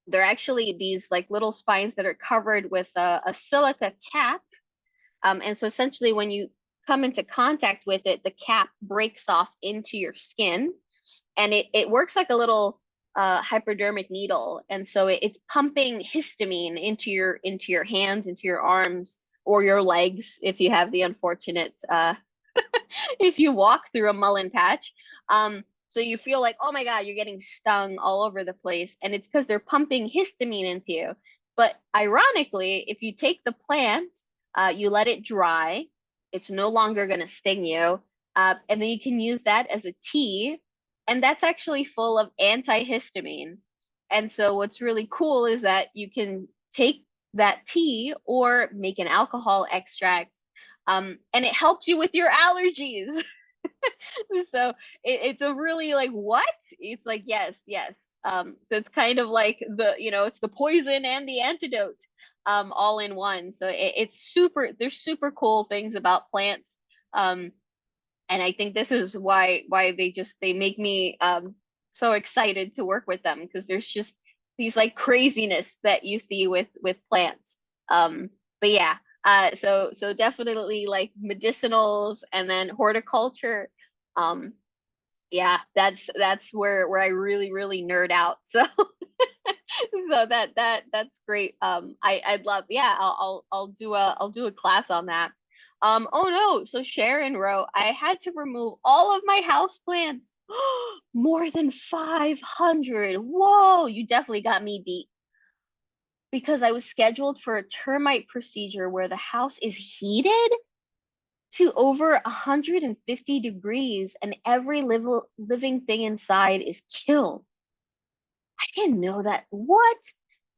they're actually these like little spines that are covered with a silica cap. And so essentially when you come into contact with it, the cap breaks off into your skin, and it works like a little hypodermic needle. And so it's pumping histamine into your hands, into your arms, or your legs if you have the unfortunate if you walk through a mullein patch. So you feel like, oh my God, you're getting stung all over the place. And it's because they're pumping histamine into you. But ironically, if you take the plant, you let it dry, it's no longer going to sting you. And then you can use that as a tea. And that's actually full of antihistamine. And so what's really cool is that you can take that tea or make an alcohol extract, and it helps you with your allergies. So it's a really like, what? It's like, yes, yes. So it's kind of like it's the poison and the antidote, all in one. So it's super, there's super cool things about plants. And I think this is why they make me so excited to work with them, because there's just these like craziness that you see with plants. But yeah, so definitely like medicinals, and then horticulture. Um, yeah, that's where I really nerd out. So so that's great. I'd love, yeah, I'll do a class on that. Oh no, so Sharon wrote, I had to remove all of my house plants. More than 500. Whoa, you definitely got me beat, because I was scheduled for a termite procedure where the house is heated to over 150 degrees and every living thing inside is killed. I didn't know that. What?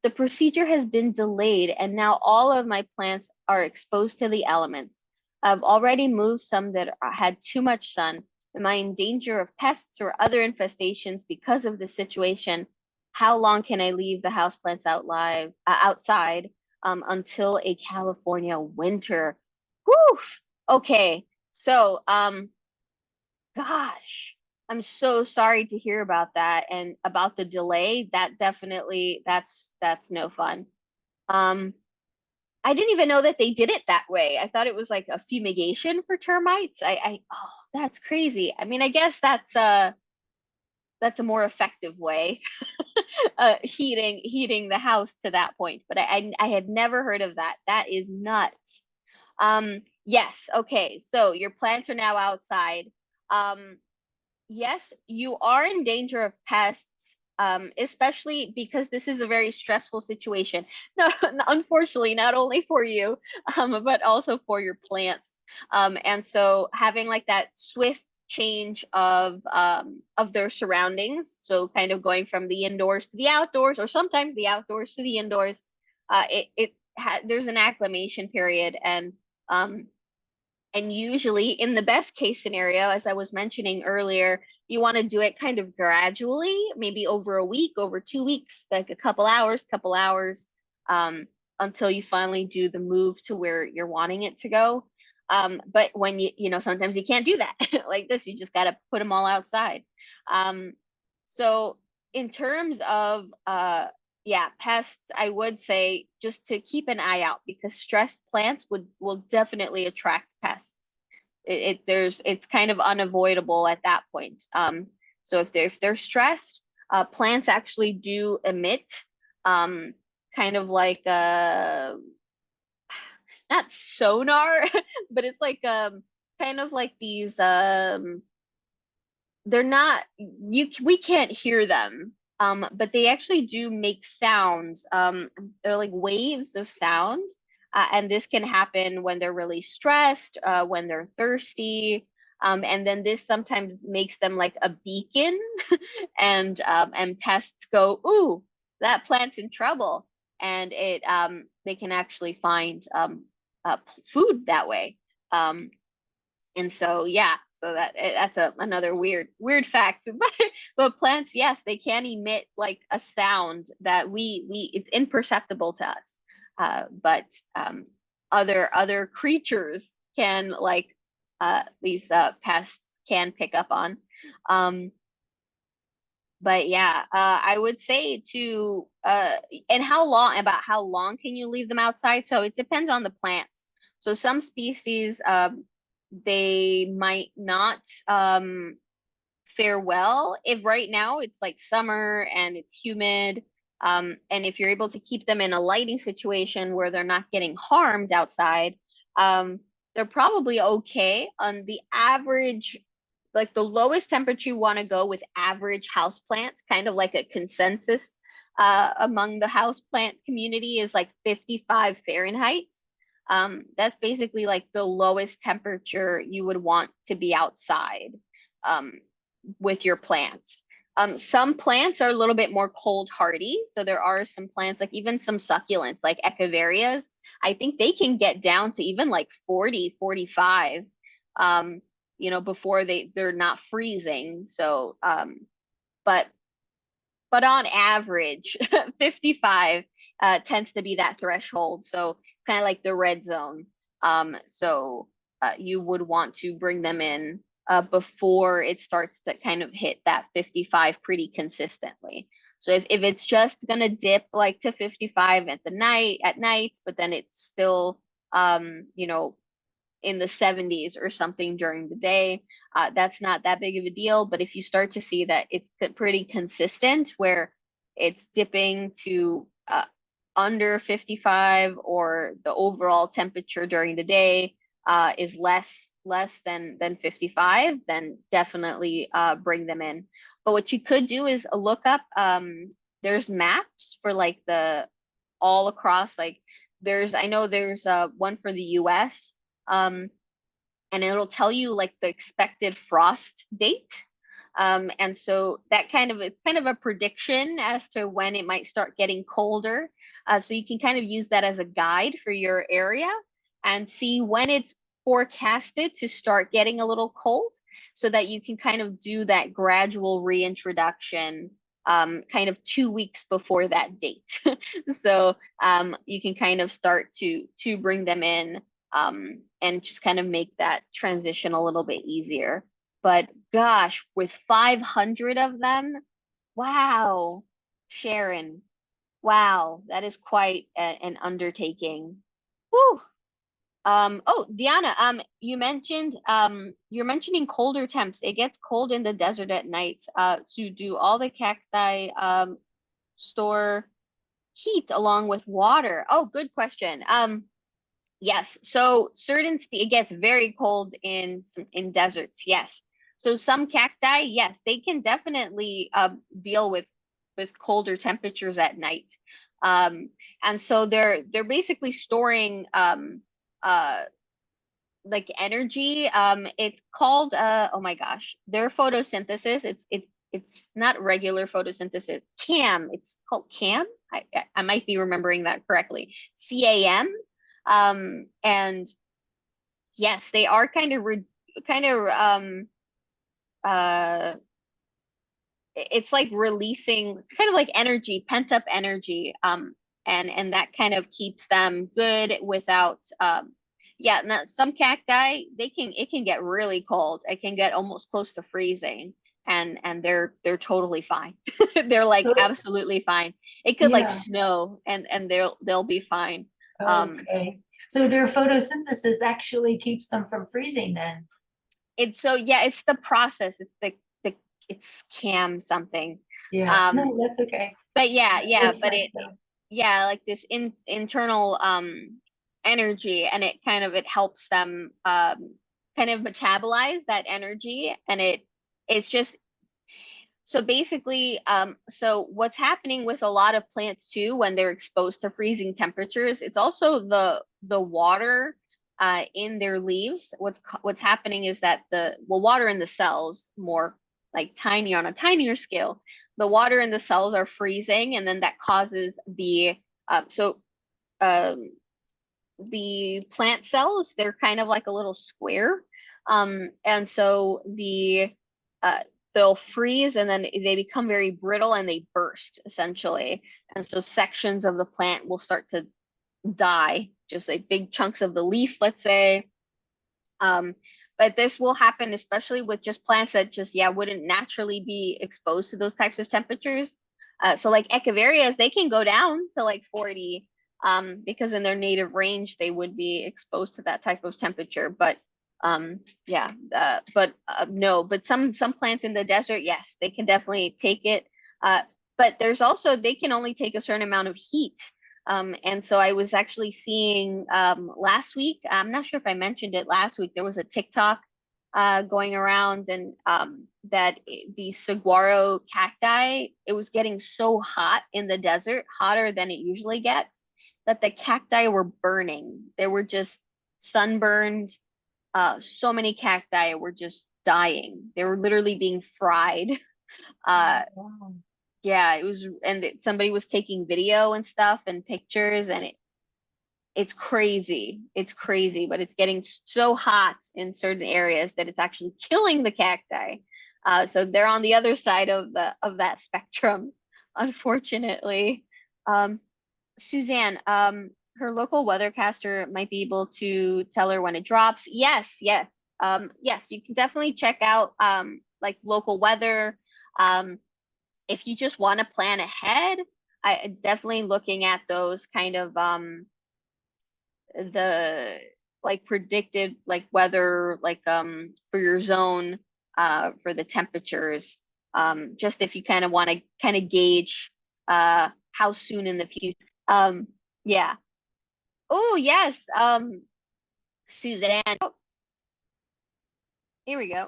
The procedure has been delayed, and now all of my plants are exposed to the elements. I've already moved some that had too much sun. Am I in danger of pests or other infestations because of the situation? How long can I leave the houseplants outside until a California winter? Whew. Okay, so gosh, I'm so sorry to hear about that, and about the delay. That definitely, that's no fun. I didn't even know that they did it that way. I thought it was like a fumigation for termites. Oh, that's crazy. I mean, I guess that's a more effective way, heating the house to that point. But I had never heard of that. That is nuts. Yes, okay. So your plants are now outside. Yes, you are in danger of pests, especially because this is a very stressful situation. No, unfortunately, not only for you, but also for your plants. And so having like that swift change of their surroundings, so kind of going from the indoors to the outdoors, or sometimes the outdoors to the indoors, there's an acclimation period, and usually, in the best case scenario, as I was mentioning earlier, you want to do it kind of gradually, maybe over a week, over 2 weeks, like a couple hours, until you finally do the move to where you're wanting it to go. But when sometimes you can't do that like this, you just got to put them all outside. So in terms of yeah, pests, I would say just to keep an eye out, because stressed plants will definitely attract pests. It's kind of unavoidable at that point. So if they're stressed, plants actually do emit kind of like not sonar, but it's like kind of like these they're not, we can't hear them, but they actually do make sounds. They're like waves of sound, and this can happen when they're really stressed, when they're thirsty, and then this sometimes makes them like a beacon, and pests go, ooh, that plant's in trouble, and they can actually find food that way. And so, yeah, so that's another weird fact. But plants, yes, they can emit like a sound that we it's imperceptible to us. But other creatures can, like these pests can pick up on. But yeah, I would say to and how long can you leave them outside? So it depends on the plants. So some species, they might not fare well if right now it's like summer and it's humid. And if you're able to keep them in a lighting situation where they're not getting harmed outside, they're probably okay. On the average like the lowest temperature you want to go with average house plants, kind of like a consensus among the house plant community, is like 55 Fahrenheit. That's basically like the lowest temperature you would want to be outside um, with your plants. Some plants are a little bit more cold hardy. So there are some plants, like even some succulents like echeverias, I think they can get down to even like 40, 45, you know, before they're not freezing. So, but on average, 55 tends to be that threshold. So kind of like the red zone. So you would want to bring them in before it starts to kind of hit that 55 pretty consistently. So if it's just gonna dip like to 55 at night, but then it's still you know, in the 70s or something during the day, that's not that big of a deal. But if you start to see that it's pretty consistent, where it's dipping to under 55, or the overall temperature during the day is less than 55, then definitely bring them in. But what you could do is look up, there's maps for like the all across, like I know there's one for the US, and it'll tell you like the expected frost date. And so that it's kind of a prediction as to when it might start getting colder. So you can kind of use that as a guide for your area and see when it's forecasted to start getting a little cold, so that you can kind of do that gradual reintroduction kind of 2 weeks before that date. So you can kind of start to bring them in and just kind of make that transition a little bit easier. But gosh, with 500 of them, wow, Sharon, wow, that is quite an undertaking. Whew. Oh, Diana, you're mentioning colder temps. It gets cold in the desert at night. So do all the cacti store heat along with water? Oh, good question. Yes, so it gets very cold in deserts. Yes, so some cacti, yes, they can definitely deal with colder temperatures at night, and so they're basically storing uh like energy. It's called oh my gosh, their photosynthesis. It's not regular photosynthesis. CAM. It's called CAM. I might be remembering that correctly. CAM. And yes, they are kind of uh it's like releasing kind of like energy, pent up energy, and that kind of keeps them good without yeah. Now, some cacti, it can get really cold. It can get almost close to freezing, and they're totally fine. They're like
So
absolutely fine. It could like
yeah,
snow, and they'll be fine.
okay. So their photosynthesis actually keeps them from freezing then?
It's so yeah, it's the process. It's the it's cam something.
Yeah, no, that's okay.
But yeah,
Makes
but
sense though.
yeah, like this internal energy, and it helps them kind of metabolize that energy, and it's just so basically, so what's happening with a lot of plants too, when they're exposed to freezing temperatures, it's also the water in their leaves. What's happening is that water in the cells, more like tiny on a tinier scale, the water in the cells are freezing, and then that causes um, the plant cells, they're kind of like a little square, and so uh, they'll freeze, and then they become very brittle, and they burst essentially, and so sections of the plant will start to die, just like big chunks of the leaf, let's say. But this will happen especially with just plants that just wouldn't naturally be exposed to those types of temperatures. So like echeverias, they can go down to like 40, because in their native range they would be exposed to that type of temperature. But no, but some plants in the desert, yes, they can definitely take it. But there's also, they can only take a certain amount of heat. And so I was actually seeing last week, I'm not sure if I mentioned it last week, there was a TikTok going around, and that the saguaro cacti, it was getting so hot in the desert, hotter than it usually gets, that the cacti were burning. They were just sunburned. So many cacti were just dying. They were literally being fried.
Wow.
Yeah, it was, and somebody was taking video and stuff and pictures, and it's crazy. It's crazy, but it's getting so hot in certain areas that it's actually killing the cacti. So they're on the other side of that spectrum, unfortunately. Suzanne, her local weathercaster might be able to tell her when it drops. Yes, yes. Yes, you can definitely check out like local weather. If you just want to plan ahead, I definitely looking at those kind of the like predicted like weather like for your zone for the temperatures, just if you kind of want to kind of gauge how soon in the future. Yeah. Oh yes, Suzanne. Oh, here we go.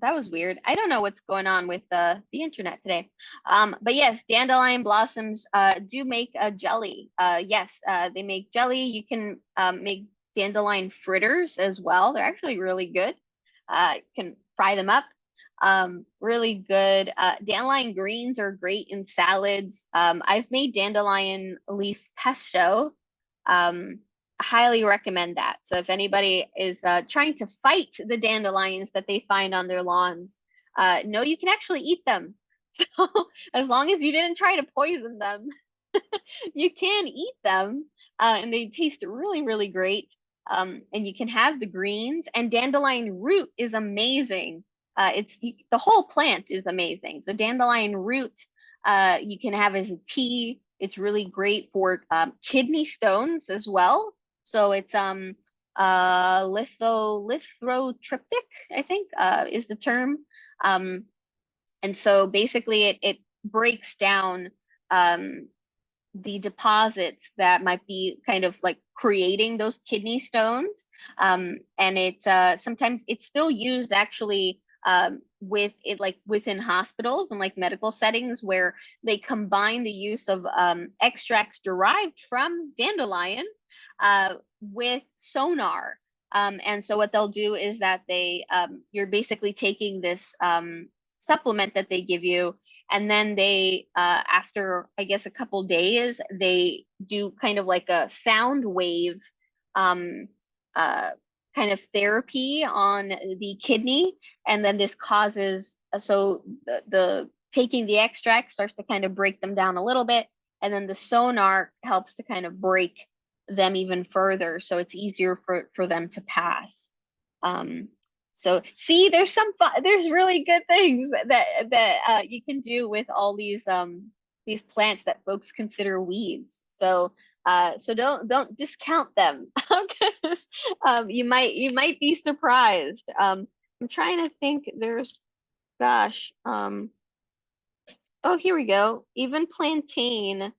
That was weird. I don't know what's going on with the internet today. But yes, dandelion blossoms do make a jelly. Yes, they make jelly. You can make dandelion fritters as well. They're actually really good. You can fry them up. Really good. Dandelion greens are great in salads. I've made dandelion leaf pesto. Highly recommend that. So if anybody is trying to fight the dandelions that they find on their lawns, no, you can actually eat them. So as long as you didn't try to poison them, you can eat them, and they taste really, really great. And you can have the greens, and dandelion root is amazing. The whole plant is amazing. So dandelion root, you can have as a tea. It's really great for kidney stones as well. So it's lithotriptic, I think, is the term. And so basically it breaks down the deposits that might be kind of like creating those kidney stones. And it sometimes it's still used actually with it, like within hospitals and like medical settings, where they combine the use of extracts derived from dandelion with sonar. And so what they'll do is that you're basically taking this supplement that they give you, and then they after I guess a couple days, they do kind of like a sound wave um, kind of therapy on the kidney, and then this causes so the taking the extract starts to kind of break them down a little bit, and then the sonar helps to kind of break them even further, so it's easier for them to pass. So see, there's there's really good things that you can do with all these plants that folks consider weeds. So so don't discount them, because you might be surprised. I'm trying to think. There's gosh. Oh, here we go. Even plantain.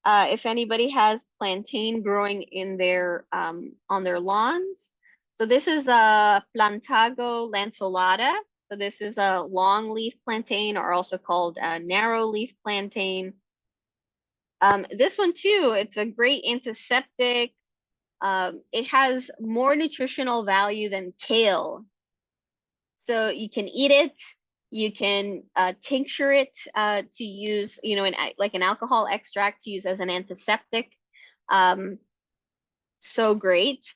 If anybody has plantain growing in their on their lawns. So this is a Plantago lanceolata. So this is a long leaf plantain, or also called a narrow leaf plantain. This one too, it's a great antiseptic. It has more nutritional value than kale. So you can eat it. You can tincture it to use, like an alcohol extract to use as an antiseptic. So great.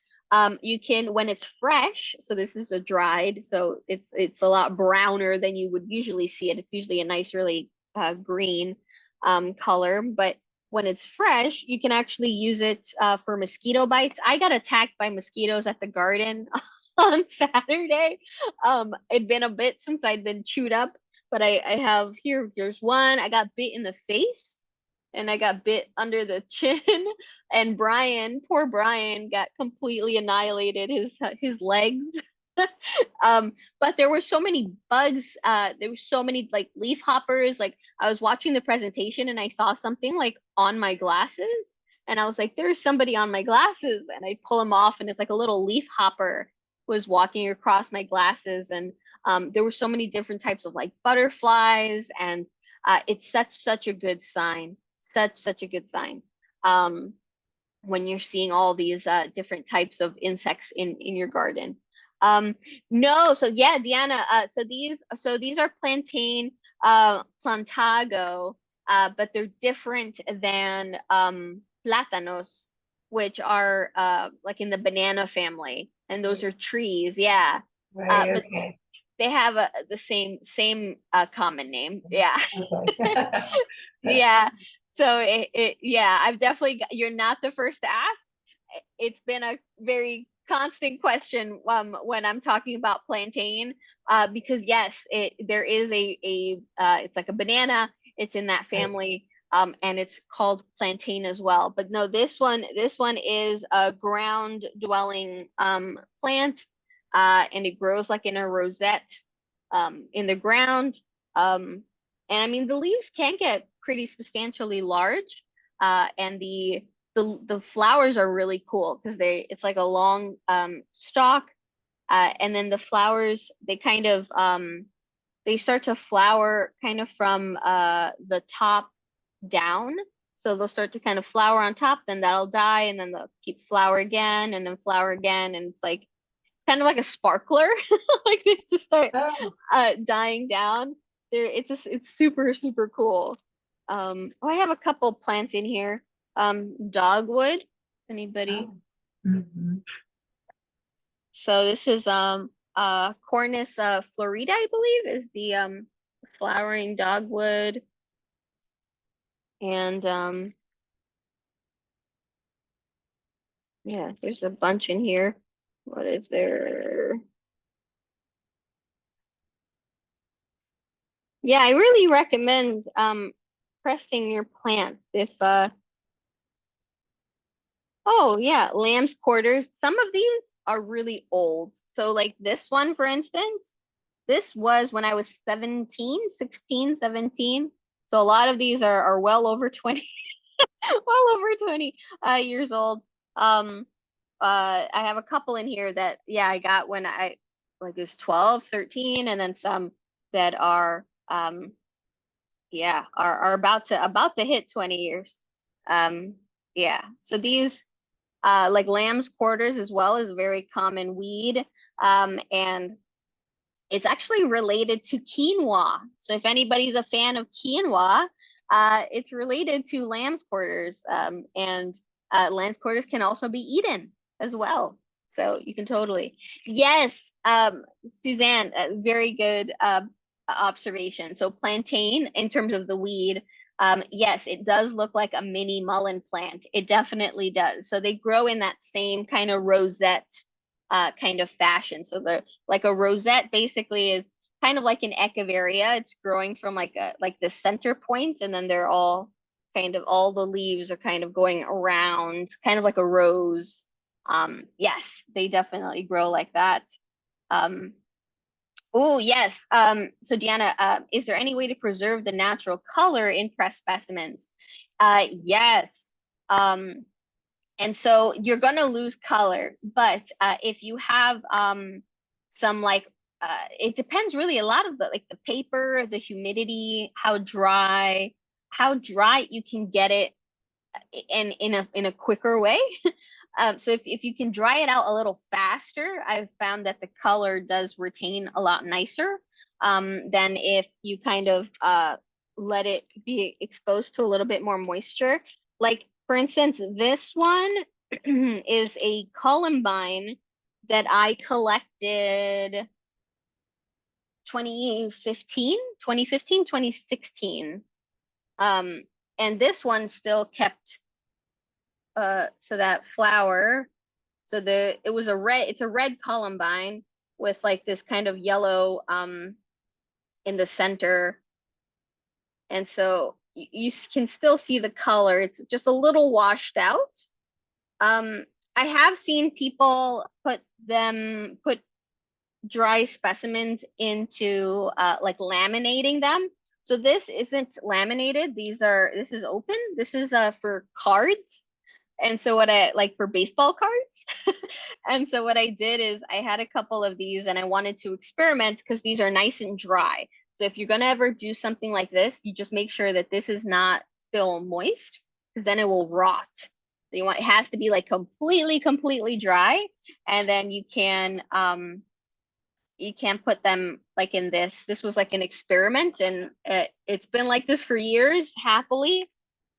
You can, when it's fresh, so this is a dried, so it's a lot browner than you would usually see it. It's usually a nice, really green color, but when it's fresh, you can actually use it for mosquito bites. I got attacked by mosquitoes at the garden on Saturday. It'd been a bit since I'd been chewed up, but I have here's one. I got bit in the face, and I got bit under the chin. And poor Brian, got completely annihilated, his legs. But there were so many bugs. There were so many like leaf hoppers. Like I was watching the presentation and I saw something like on my glasses, and I was like, "There's somebody on my glasses," and I pull them off, and it's like a little leaf hopper was walking across my glasses, and there were so many different types of like butterflies, and it's such a good sign, such a good sign. When you're seeing all these different types of insects in your garden. No, so yeah, Deanna, so these are plantain plantago, but they're different than plátanos, which are like in the banana family, and those are trees, yeah.
Right,
But
okay.
they have the same common name, yeah.
Okay.
Yeah. So yeah, I've definitely you're not the first to ask. It's been a very constant question when I'm talking about plantain, because yes, there is a it's like a banana, it's in that family, and it's called plantain as well. But no, this one is a ground dwelling plant, and it grows like in a rosette in the ground. And I mean, the leaves can get pretty substantially large, and the flowers are really cool because it's like a long stalk, and then the flowers they kind of they start to flower kind of from the top down. So they'll start to kind of flower on top, then that'll die, and then they'll keep flower again, and then flower again, and it's like kind of like a sparkler, like they just start
Oh,
dying down. It's super cool. Oh, I have a couple plants in here. Dogwood. Anybody?
oh. Mhm.
So this is Cornus florida, I believe, is the flowering dogwood. And yeah, there's a bunch in here. What is there? Yeah, I really recommend pressing your plants if oh yeah, lamb's quarters. Some of these are really old. So like this one, for instance, this was when I was 17, 16, 17. So a lot of these are well over 20, well over 20 years old. I have a couple in here that, yeah, I got when I like it was 12, 13, and then some that are yeah, are about to hit 20 years. Yeah. So these like lamb's quarters as well is a very common weed. And it's actually related to quinoa. So if anybody's a fan of quinoa, it's related to lamb's quarters. And lamb's quarters can also be eaten as well. So you can totally. Yes, Suzanne, very good observation. So plantain, in terms of the weed, yes, it does look like a mini mullein plant. It definitely does. So they grow in that same kind of rosette kind of fashion. So they're like a rosette basically is kind of like an echeveria. It's growing from like the center point, and then they're all kind of all the leaves are kind of going around, kind of like a rose. Yes, they definitely grow like that. Oh, yes. So Deanna, is there any way to preserve the natural color in pressed specimens? Yes. And so you're gonna lose color, but if you have some like it depends really a lot of the paper, the humidity, how dry you can get it in a quicker way. So if you can dry it out a little faster, I've found that the color does retain a lot nicer than if you kind of let it be exposed to a little bit more moisture. Like for instance, this one is a columbine that I collected 2015, 2016. And this one still kept so that flower, so it's a red columbine with like this kind of yellow in the center, and so you can still see the color. It's just a little washed out. I have seen people put dry specimens into like laminating them. So this isn't laminated. This is open. This is for cards. And so what I like for baseball cards. And so what I did is I had a couple of these and I wanted to experiment because these are nice and dry. So if you're gonna ever do something like this, you just make sure that this is not still moist because then it will rot. So it has to be like completely dry, and then you can put them like in this. This was like an experiment, and it's been like this for years, happily.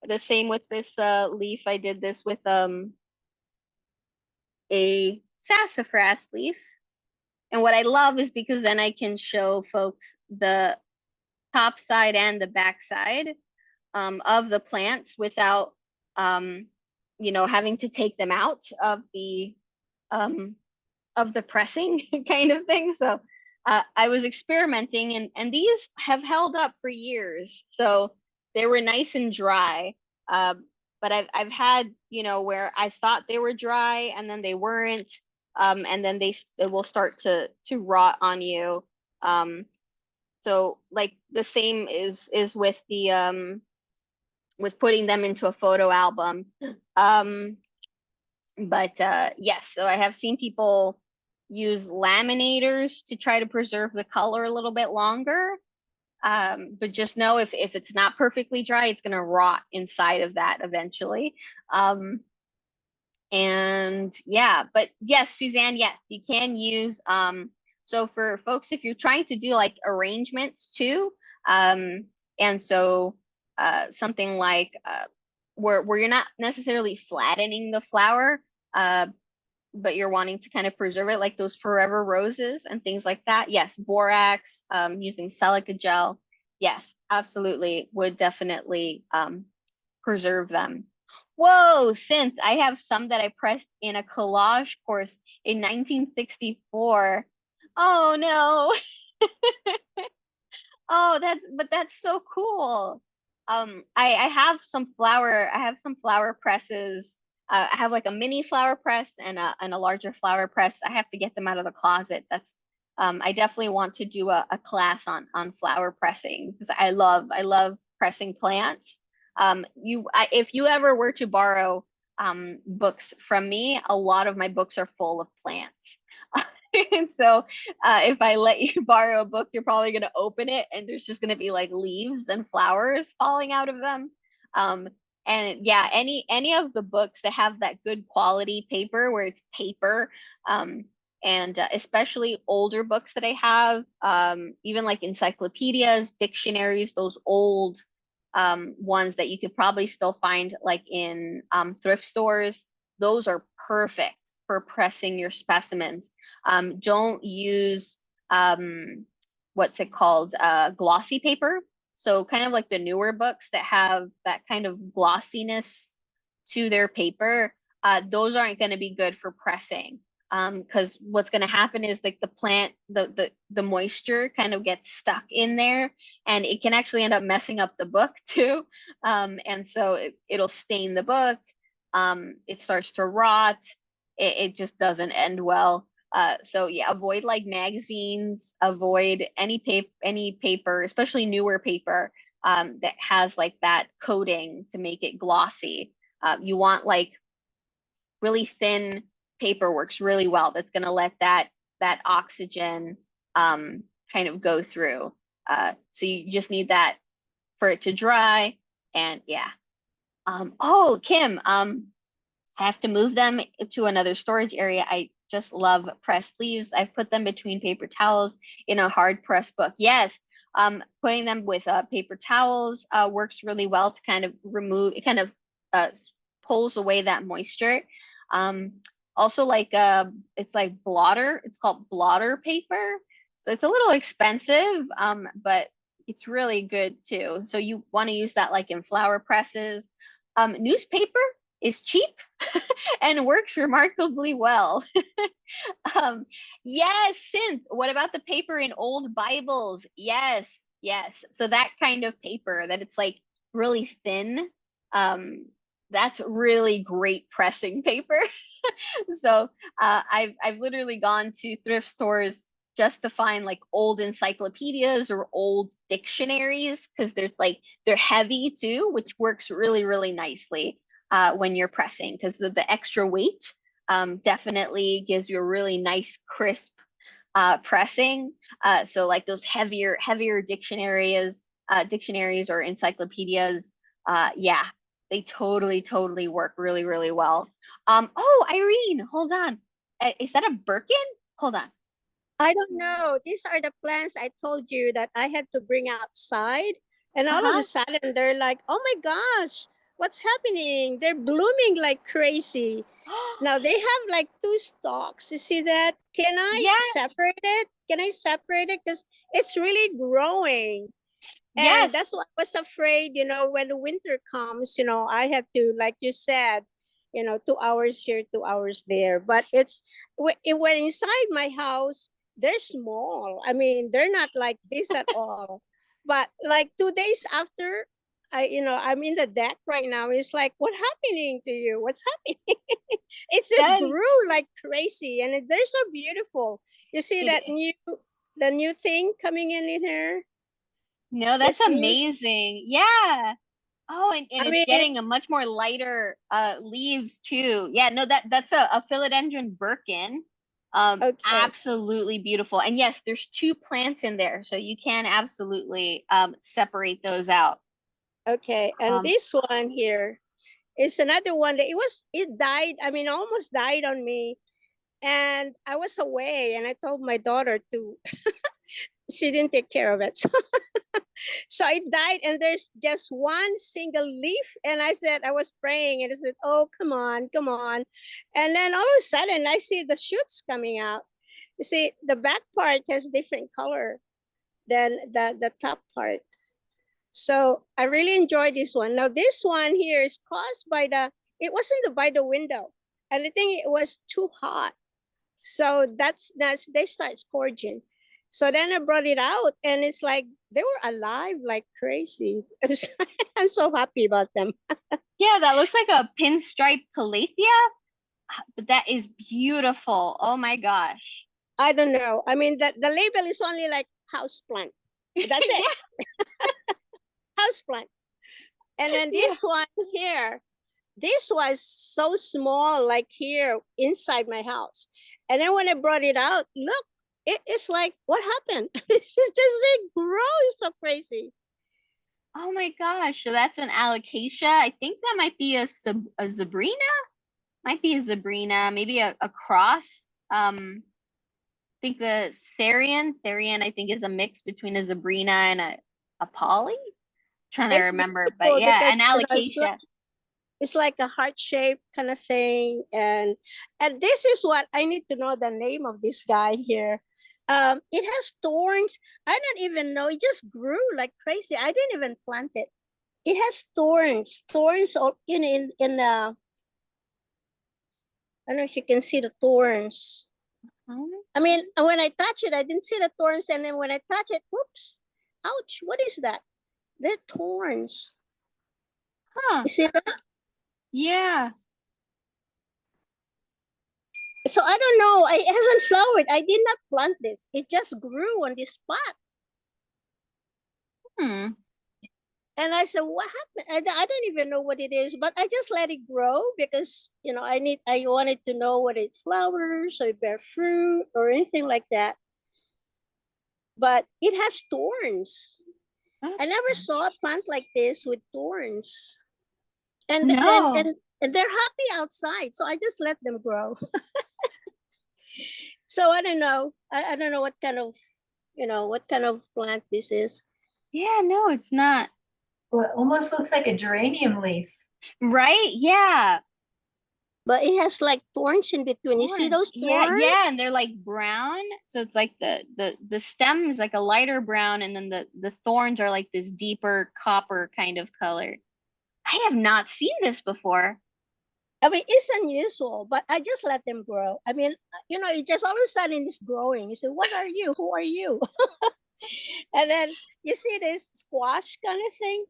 The same with this leaf. I did this with a sassafras leaf. And what I love is because then I can show folks the top side and the back side of the plants without having to take them out um, of the pressing kind of thing. So I was experimenting, and these have held up for years. So they were nice and dry. But I've had, where I thought they were dry and then they weren't. And then they will start to rot on you. So like the same is with the with putting them into a photo album. But yes, so I have seen people use laminators to try to preserve the color a little bit longer. But just know if it's not perfectly dry, it's going to rot inside of that eventually. And yeah, but yes, Suzanne, yes, you can use, so for folks, if you're trying to do like arrangements too, and so something like where you're not necessarily flattening the flower, but you're wanting to kind of preserve it, like those forever roses and things like that. Yes, borax, using silica gel. Yes, absolutely, would definitely preserve them. Whoa, Synth, I have some that I pressed in a collage course in 1964. Oh no. Oh, that's so cool. I have some flower presses. I have like a mini flower press and a larger flower press. I have to get them out of the closet. That's I definitely want to do a class on flower pressing because I love pressing plants. If you ever were to borrow books from me, a lot of my books are full of plants. And so if I let you borrow a book, you're probably going to open it and there's just going to be like leaves and flowers falling out of them. And yeah, any of the books that have that good quality paper where it's paper, and especially older books that I have, even like encyclopedias, dictionaries, those old ones that you could probably still find like in thrift stores, those are perfect for pressing your specimens. Don't use what's it called, glossy paper. So kind of like the newer books that have that kind of glossiness to their paper, those aren't going to be good for pressing. Because what's going to happen is like the plant, the moisture kind of gets stuck in there, and it can actually end up messing up the book too. And so it'll stain the book. It starts to rot. It just doesn't end well. So yeah, avoid like magazines, avoid any paper, especially newer paper, that has like that coating to make it glossy. You want like really thin paper works really well. That's going to let that oxygen kind of go through. So you just need that for it to dry. And yeah. Oh, Kim, I have to move them to another storage area. I just love pressed leaves. I've put them between paper towels in a hard press book. Yes, putting them with paper towels works really well to kind of remove, it kind of pulls away that moisture. Also like it's like blotter, it's called blotter paper. So it's a little expensive, but it's really good too. So you want to use that like in flower presses. Newspaper is cheap and works remarkably well. Yes, Synth, what about the paper in old Bibles? Yes. So that kind of paper that it's like really thin, that's really great pressing paper. So I've literally gone to thrift stores just to find like old encyclopedias or old dictionaries because they're heavy too, which works really nicely. when you're pressing, because the extra weight definitely gives you a really nice crisp pressing. So like those heavier dictionaries or encyclopedias, yeah, they totally work really well. Oh, Irene, hold on. Is that a Birkin? Hold on.
I don't know. These are the plants I told you that I had to bring outside. And all of
Uh-huh.
a sudden, they're like, oh my gosh, what's happening? They're blooming like crazy. Now they have like two stalks. You see that? Can I
Yes,
separate it? Can I separate it? Because it's really growing. And that's
yes,
what I was afraid, when the winter comes, I have to, like you said, 2 hours here, 2 hours there. But when inside my house, they're small. I mean, they're not like this at all. But like 2 days after, I'm in the deck right now. It's like, what happening to you? What's happening? It just
yes.
grew like crazy, and they're so beautiful. You see that
It,
the new thing coming in here?
no, that's
It's new.
amazing. Yeah. Oh, and
I
it's
mean,
getting a much more lighter leaves too. Yeah, no, that's a philodendron Birkin.
okay,
Absolutely beautiful. And yes, there's two plants in there, so you can absolutely separate those out.
okay. And
Um,
this one here is another one that it died. I mean, almost died on me. And I was away, and I told my daughter to, she didn't take care of it. So it died, and there's just one single leaf. And I said, I was praying, and I said, oh, come on, come on. And then all of a sudden, I see the shoots coming out. You see, the back part has different color than the top part. So I really enjoyed this one. Now this one here is caused by it wasn't by the window. And I think it was too hot. So that's they start scourging. So then I brought it out, and it's like they were alive like crazy. I'm so happy about them.
yeah, that looks like a pinstripe calathea, but that is beautiful. Oh my gosh.
I don't know. I mean, the label is only like houseplant. That's it.
Yeah,
Houseplant. And then
yeah.
this one here, this was so small, like here inside my house. And then when I brought it out, look, it's like, what happened? It's just, it grows so crazy.
Oh my gosh. So that's an alocasia. I think that might be a zebrina. Might be a zebrina, maybe a cross. I think the Therian, I think is a mix between a zebrina and a poly. Trying to
It's
remember, but
beautiful
yeah,
because
an
it's
alocasia.
it's like a heart shape kind of thing. And this is what I need to know the name of this guy here. It has thorns. I don't even know. It just grew like crazy. I didn't even plant it. It has thorns all in I don't know if you can see the thorns.
Oh,
I mean, when I touch it, I didn't see the thorns, and then when I touch it, whoops, ouch! What is that? They're thorns.
huh.
You see that?
Yeah.
So I don't know. It hasn't flowered. I did not plant this. It just grew on this spot.
Hmm.
And I said, what happened? I don't even know what it is, but I just let it grow because, I wanted to know whether it flowers or it bear fruit or anything like that. But it has thorns. I never saw a plant like this with thorns. And and
No.
and, and they're happy outside. So I just let them grow. So I don't know. I don't know what kind of plant this is.
Yeah, no, it's not.
Well, it almost looks like a geranium leaf.
Right? Yeah.
But it has like thorns in between. You see
Thorns.
those
Yeah,
thorns?
yeah, and they're like brown. So it's like the stem is like a lighter brown, and then the thorns are like this deeper copper kind of color. I have not seen this before.
I mean, it's unusual, but I just let them grow. I mean, it just all of a sudden it's growing. You say, what are you? Who are you? And then you see this squash kind of thing.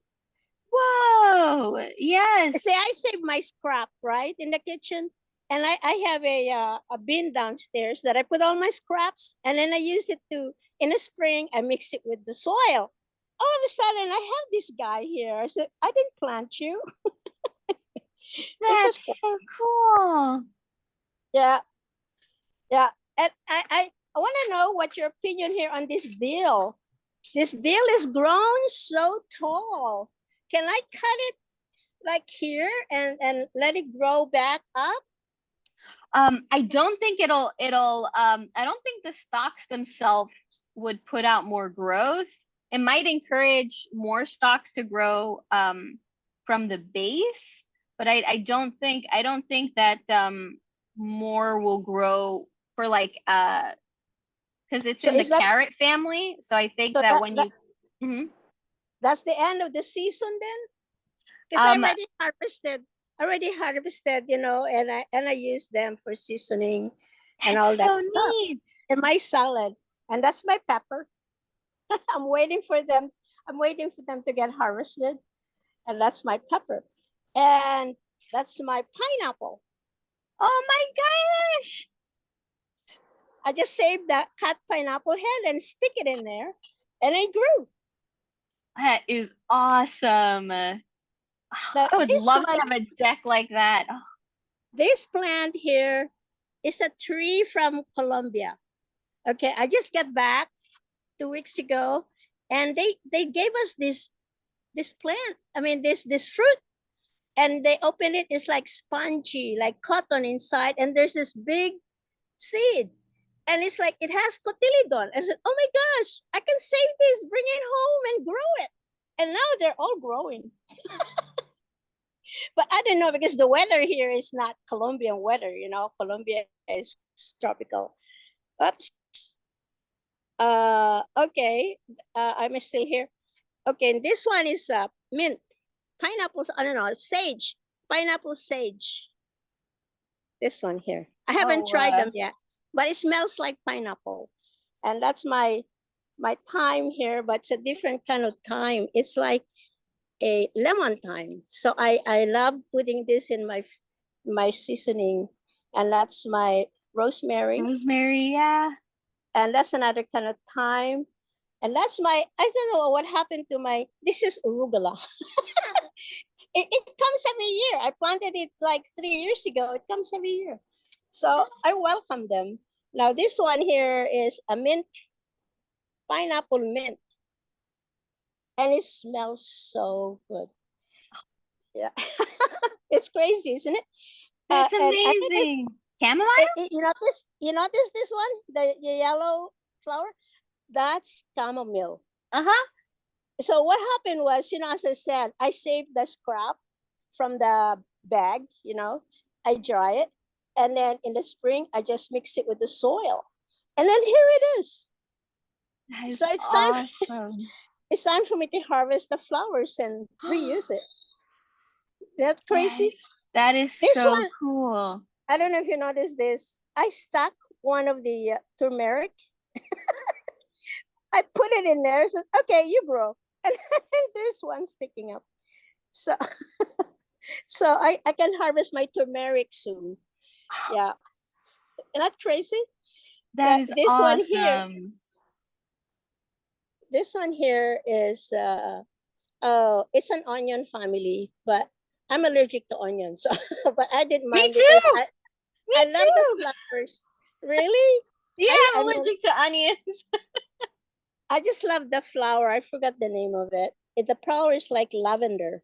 Whoa.
See,
Yes.
I save my scrap, right, in the kitchen. And I have a bin downstairs that I put all my scraps. And then I use it in the spring, I mix it with the soil. All of a sudden, I have this guy here. I said, I didn't plant you. It's a
That's
squash.
so cool.
Yeah, yeah. And I want to know what your opinion here on this dill. This dill is grown so tall. Can I cut it like here and let it grow back up?
I don't think I don't think the stalks themselves would put out more growth. It might encourage more stalks to grow from the base, but I don't think that more will grow for like because it's
So
in the
is that
carrot family. So I think
so
that
that,
when
that
you Mhm.
that's the end of the season then? Because
um
I already harvested, and I use them for seasoning and
that's
all that
so
stuff
neat.
in my salad. And that's my pepper. I'm waiting for them. I'm waiting for them to get harvested. And that's my pepper. And that's my pineapple.
Oh my gosh.
I just saved that cut pineapple head and stick it in there. And it grew.
That is awesome.
Now,
I would love to have a deck like that. Oh,
this plant here is a tree from Colombia. Okay, I just got back 2 weeks ago, and they gave us this plant. I mean this fruit, and they open it. It's like spongy, like cotton inside, and there's this big seed, and it's like it has cotyledon. I said, "Oh my gosh, I can save this, bring it home, and grow it." And now they're all growing. But I don't know because the weather here is not Colombian weather. Colombia is tropical. Oops. Okay. I'm still here. Okay, and this one is mint. Pineapples, I don't know, sage. Pineapple sage. This one here. I haven't tried them yet, but it smells like pineapple. And that's my thyme here, but it's a different kind of thyme. It's like a lemon thyme. So I love putting this in my seasoning. And that's my rosemary.
rosemary, yeah.
And that's another kind of thyme. And that's I don't know what happened to this is arugula. It comes every year. I planted it like 3 years ago. It comes every year. So I welcome them. Now this one here is a mint, pineapple mint. And it smells so good. Yeah. It's crazy, isn't it?
That's
And I think
amazing. Chamomile?
you notice this one, the yellow flower? That's chamomile.
Uh-huh.
So what happened was, as I said, I saved the scrap from the bag, I dry it. And then in the spring, I just mix it with the soil. And then here it is.
That is
So it's
awesome.
it's time for me to harvest the flowers and reuse it. That's crazy.
That is
This
so
one,
cool.
I don't know if you noticed this. I stuck one of the turmeric. I put it in there. Said, okay, you grow. And there's one sticking up. So so I can harvest my turmeric soon. Yeah. Isn't that crazy?
That is
This one here,
awesome.
this one here is it's an onion family, but I'm allergic to onions. So but I didn't
Me
mind because
too. Me
I love the
too.
flowers. Really?
Yeah,
I
I'm
mean,
allergic to onions.
I just love the flower. I forgot the name of it. The flower is like lavender.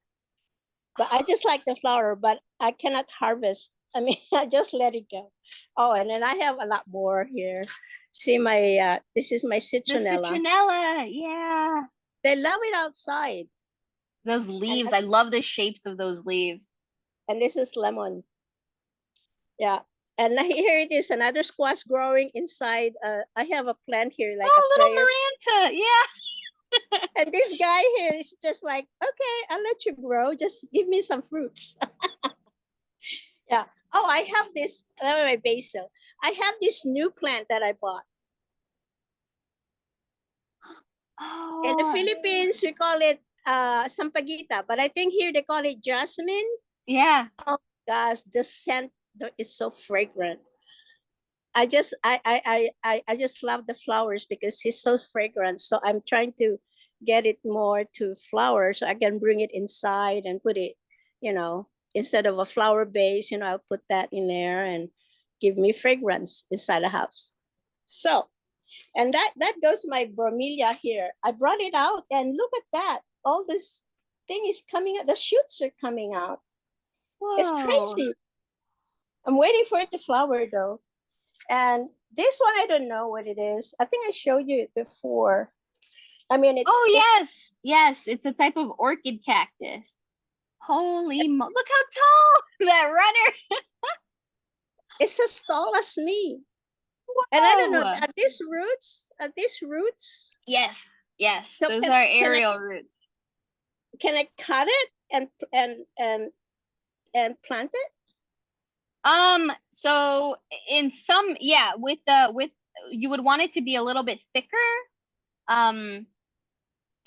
But I just like the flower, but I cannot harvest. I mean, I just let it go. Oh, and then I have a lot more here. See this is my
The
citronella.
citronella, yeah.
They love it outside.
Those leaves, I love the shapes of those leaves.
And this is lemon. Yeah. And here it is, another squash growing inside. I have a plant here like a
little
prayer.
Maranta, yeah.
And this guy here is just like, okay, I'll let you grow. Just give me some fruits. Yeah. Oh, I have this, my basil. I have this new plant that I bought. In the Philippines, we call it sampaguita, but I think here they call it jasmine.
Yeah.
Oh gosh, the scent is so fragrant. I just love the flowers because it's so fragrant. So I'm trying to get it more to flower so I can bring it inside and put it, instead of a flower base, I'll put that in there and give me fragrance inside the house. So, and that goes my bromelia here. I brought it out and look at that. All this thing is coming out. The shoots are coming out. It's
Whoa.
crazy. I'm waiting for it to flower though. And this one, I don't know what it is. I think I showed you it before. I mean,
Yes, yes, it's a type of orchid cactus. Holy look how tall that runner.
it's as tall as me. And I don't know,
Whoa.
are these roots? Are these roots?
Yes, yes,
So
those
can-
are
can I-
aerial roots.
Can I cut it and plant it?
So in some, yeah, with you would want it to be a little bit thicker.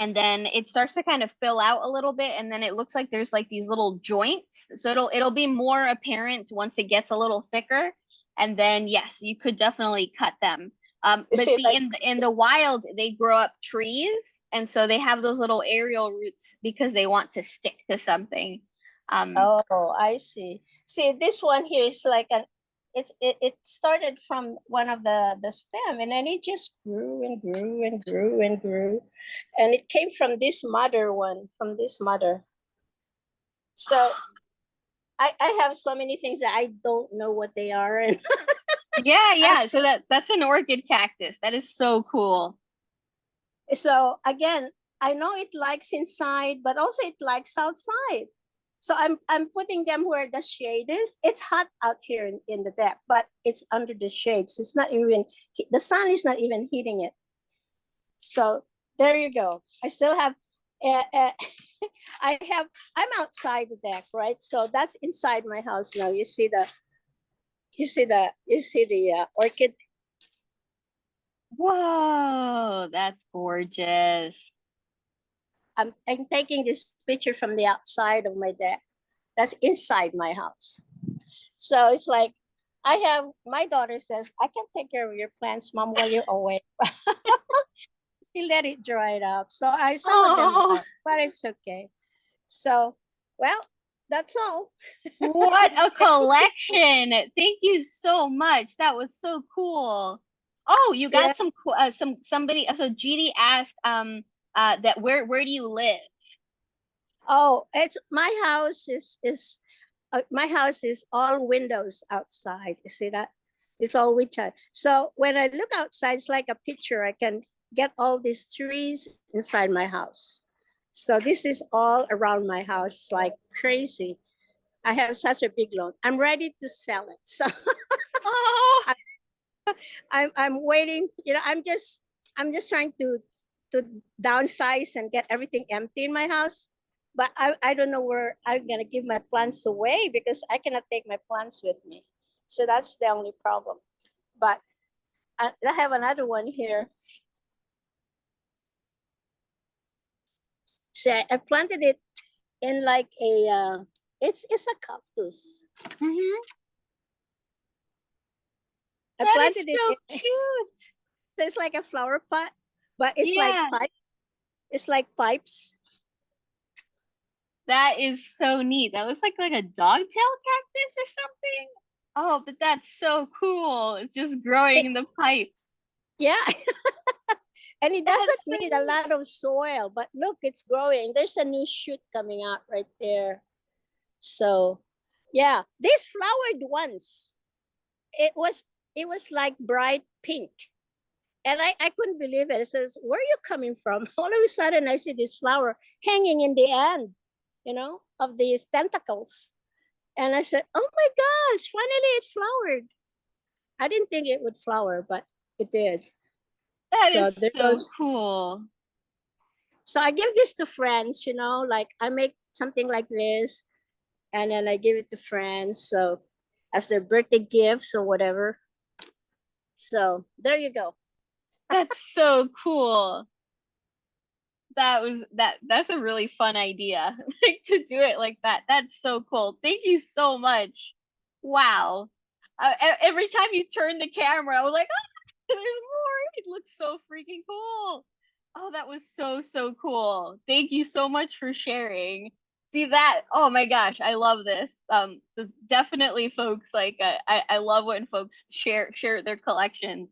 And then it starts to kind of fill out a little bit, and then it looks like there's like these little joints. So it'll be more apparent once it gets a little thicker. And then yes, you could definitely cut them. But
see,
see,
like-
in the wild, they grow up trees, and so they have those little aerial roots because they want to stick to something.
Oh, I see. See, this one here is like it started from one of the stem, and then it just grew and grew and grew and grew. And it came from this mother one, from this mother. So I have so many things that I don't know what they are. And
Yeah. So that's an orchid cactus. That is so cool.
so again, I know it likes inside, but also it likes outside. So I'm putting them where the shade is. It's hot out here in the deck, but it's under the shade. So it's not even, the sun is not even hitting it. So there you go. I still have, I'm outside the deck, right? So that's inside my house now. You see the orchid.
Whoa, that's gorgeous.
I'm taking this picture from the outside of my deck. That's inside my house. So it's like, my daughter says, I can take care of your plants, Mom, while you're away. She let it dry it up. So some of them
Oh.
died, but it's okay. So, well, that's all.
What a collection. Thank you so much. That was so cool. Oh, you got
Yeah.
somebody. So GD asked that where do you live?
Oh, it's my house my house is all windows outside. You see that? It's all window. So when I look outside, it's like a picture. I can get all these trees inside my house. So this is all around my house like crazy. I have such a big lawn. I'm ready to sell it. So
Oh,
I'm waiting. I'm just trying to downsize and get everything empty in my house. But I don't know where I'm gonna give my plants away because I cannot take my plants with me. So that's the only problem. But I have another one here. So I planted it in like a it's a cactus.
mhm.
I
That
planted
is so
it.
cute.
So it's like a flower pot, but it's like
Yeah.
pipe. It's like pipes.
That is so neat. That looks like a dogtail cactus or something. Oh, but that's so cool. It's just growing in the pipes.
Yeah. And it
That's
doesn't
so
need a lot of soil, but look, it's growing. There's a new shoot coming out right there. So yeah, these flowered ones, it was like bright pink. And I couldn't believe it. It says, where are you coming from? All of a sudden I see this flower hanging in the end, of these tentacles. And I said, oh my gosh, finally it flowered. I didn't think it would flower, but it did.
That
So
is
there
so
goes.
cool.
So I give this to friends, like I make something like this and then I give it to friends. So as their birthday gifts or whatever. So there you go.
That's so cool. That's a really fun idea. Like to do it like that. That's so cool. Thank you so much. Wow. Every time you turn the camera, I was like, oh, there's more. It looks so freaking cool. Oh, that was so cool. Thank you so much for sharing. See that? Oh my gosh, I love this. So definitely, folks, like I love when folks share their collections.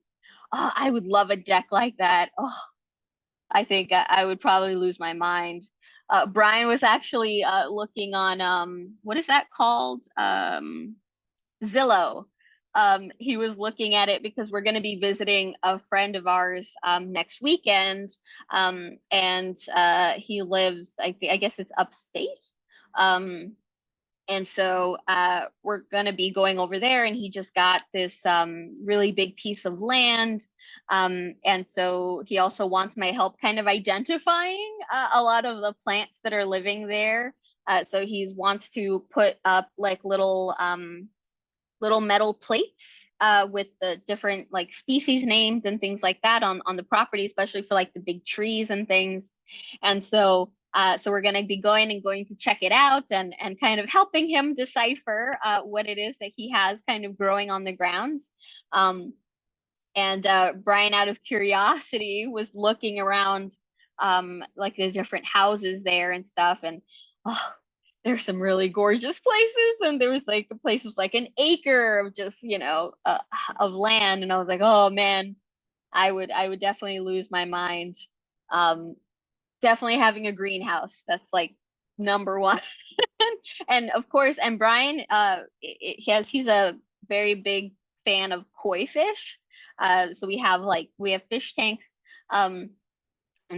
Oh, I would love a deck like that. Oh, I think I would probably lose my mind. Brian was actually looking on what is that called? Zillow. He was looking at it because we're going to be visiting a friend of ours next weekend, and he lives, I guess it's upstate. Um, and so we're going to be going over there, and he just got this really big piece of land. And so he also wants my help kind of identifying a lot of the plants that are living there. So he wants to put up like little metal plates with the different like species names and things like that on the property, especially for like the big trees and things. And so so we're going to be going to check it out and kind of helping him decipher what it is that he has kind of growing on the grounds. And Brian, out of curiosity, was looking around like the different houses there and stuff, and oh, there's some really gorgeous places, and there was like the place was like an acre of just of land, and I was like, oh man, I would definitely lose my mind. Definitely having a greenhouse, that's like number one. And of course, and Brian he's a very big fan of koi fish. So we have fish tanks. And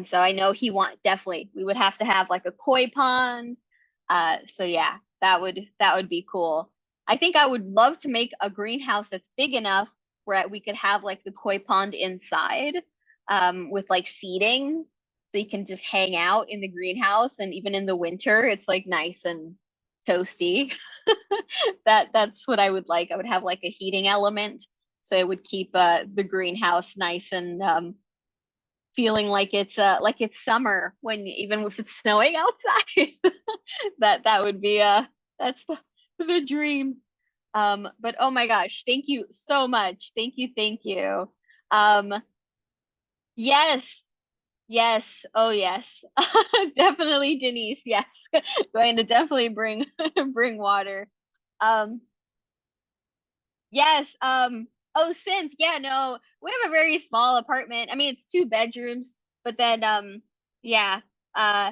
so I know definitely we would have to have like a koi pond. So yeah, that would be cool. I think I would love to make a greenhouse that's big enough where we could have like the koi pond inside, with like seating, so you can just hang out in the greenhouse, and even in the winter, it's like nice and toasty. That's what I would like. I would have like a heating element, so it would keep the greenhouse nice and feeling like it's summer when even if it's snowing outside. That would be that's the dream. But oh my gosh, thank you so much. Thank you. Um yes. Yes. Oh yes. Definitely, Denise. Yes. Going to definitely bring bring water. Um yes. Oh, Synth. Yeah, no. We have a very small apartment. I mean, it's 2 bedrooms, but then yeah. Uh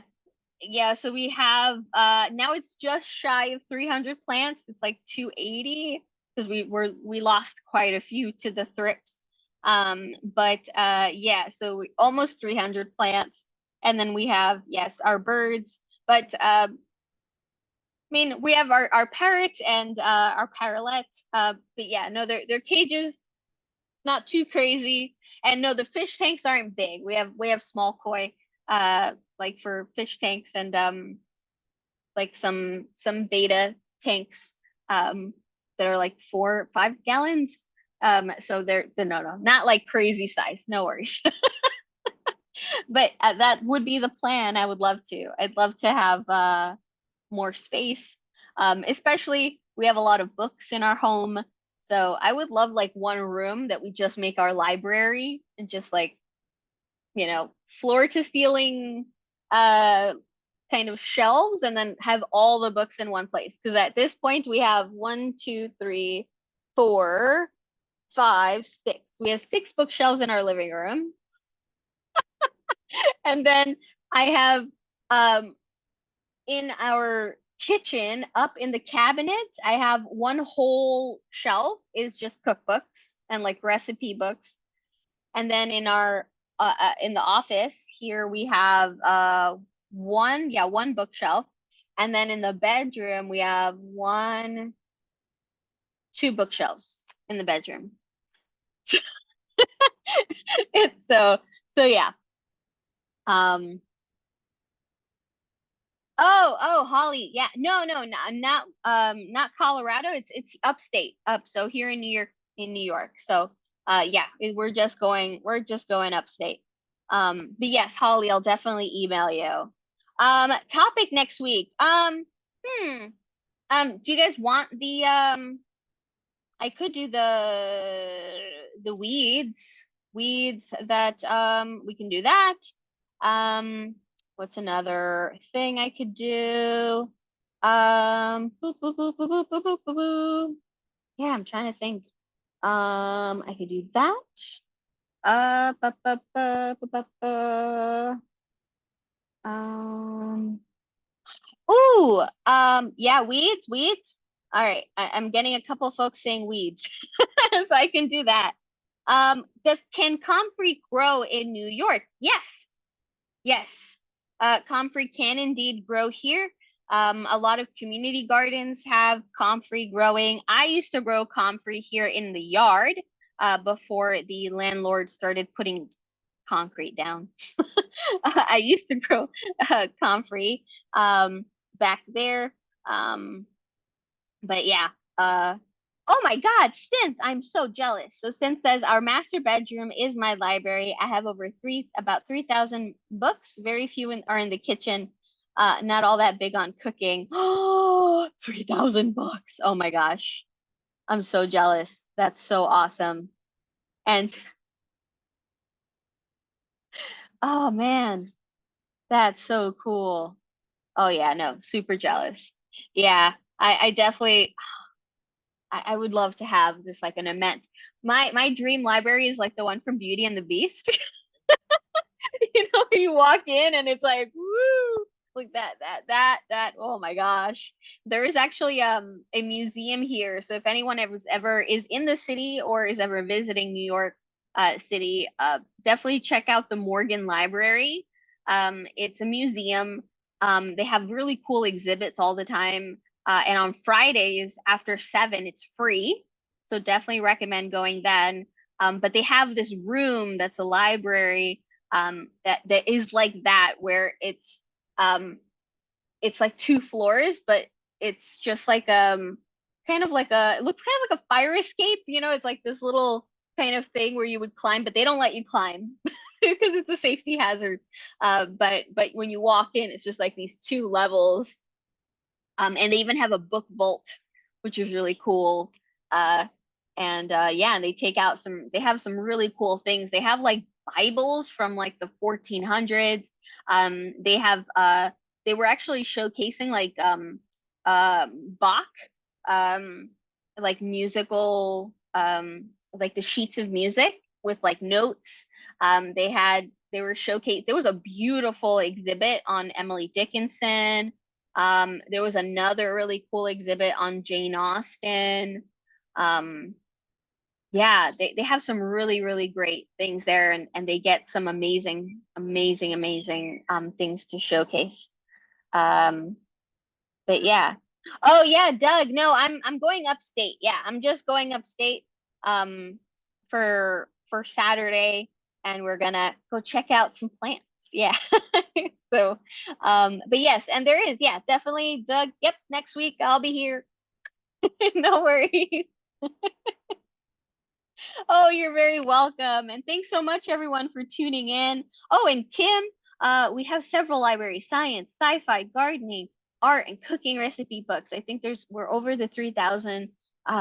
yeah, so we have now it's just shy of 300 plants. It's like 280 because we lost quite a few to the thrips. But yeah, so almost 300 plants, and then we have, yes, our birds, but I mean, we have our parrots and our parrot. But yeah, no, their cages not too crazy. And no, the fish tanks aren't big. We have small koi like for fish tanks, and like some beta tanks that are like 4 or 5 gallons. So they're no, not like crazy size, no worries. But that would be the plan. I'd love to have more space. Especially we have a lot of books in our home. So I would love like one room that we just make our library, and just like, floor to ceiling kind of shelves, and then have all the books in one place. Because at this point we have 1, 2, 3, 4, 5, 6. We have 6 bookshelves in our living room. And then I have in our kitchen, up in the cabinet, I have one whole shelf is just cookbooks and like recipe books. And then in the office here we have one bookshelf. And then in the bedroom we have 2 bookshelves in the bedroom. It's so yeah. Oh, Holly. Yeah. No, not Colorado. It's upstate. So here in New York. So yeah, we're just going upstate. But yes, Holly, I'll definitely email you. Topic next week. Do you guys want the I could do the weeds that we can do that. What's another thing I could do? Boop, boop, boop, boop, boop, boop, boop, boop, boop. Yeah, I'm trying to think. I could do that. Ba, ba, ba, ba, ba, ba. Um, ooh, yeah, weeds. All right, I'm getting a couple folks saying weeds, so I can do that. Can comfrey grow in New York? Yes, yes. Comfrey can indeed grow here. A lot of community gardens have comfrey growing. I used to grow comfrey here in the yard, before the landlord started putting concrete down. I used to grow comfrey back there. Um, but yeah, oh my God, Synth, I'm so jealous. So Synth says our master bedroom is my library. I have about 3,000 books. Very few are in the kitchen. Not all that big on cooking. Oh, 3,000 books. Oh my gosh. I'm so jealous. That's so awesome. And oh man, that's so cool. Oh yeah, no, super jealous. Yeah, I definitely I would love to have just like an immense my dream library is like the one from Beauty and the Beast. You walk in and it's like woo, like that. Oh my gosh. There is actually a museum here. So if anyone ever is in the city or is ever visiting New York City, definitely check out the Morgan Library. It's a museum. They have really cool exhibits all the time. And on Fridays after 7, it's free. So definitely recommend going then. But they have this room that's a library, that is like that, where it's like 2 floors, but it's just like kind of like it looks kind of like a fire escape, it's like this little kind of thing where you would climb, but they don't let you climb because it's a safety hazard. But when you walk in, it's just like these 2 levels. And they even have a book vault, which is really cool. And yeah, and they have some really cool things. They have like Bibles from like the 1400s. They were actually showcasing like Bach, um, like musical, like the sheets of music with like notes. They were showcased. There was a beautiful exhibit on Emily Dickinson. There was another really cool exhibit on Jane Austen. Yeah, they have some really, really great things there, and they get some amazing, amazing, amazing things to showcase. Um, but yeah. Oh yeah, Doug. No, I'm going upstate. Yeah, I'm just going upstate um for Saturday, and we're gonna go check out some plants. Yeah. So but yes, and there is, yeah, definitely Doug. Yep, next week I'll be here. No worries. Oh, you're very welcome. And thanks so much, everyone, for tuning in. Oh, and Kim, we have several libraries: science, sci-fi, gardening, art, and cooking recipe books. I think we're over the 3,000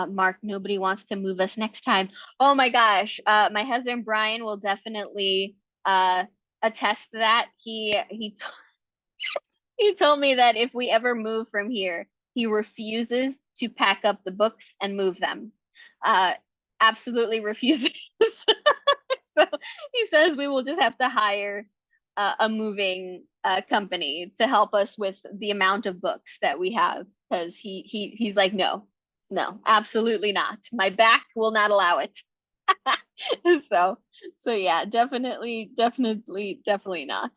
mark. Nobody wants to move us next time. Oh my gosh. My husband Brian will definitely attest to that. He told me that if we ever move from here, he refuses to pack up the books and move them. Uh, Absolutely refuses. So he says we will just have to hire a moving company to help us with the amount of books that we have, because he's like, no, absolutely not. My back will not allow it. So yeah, definitely not.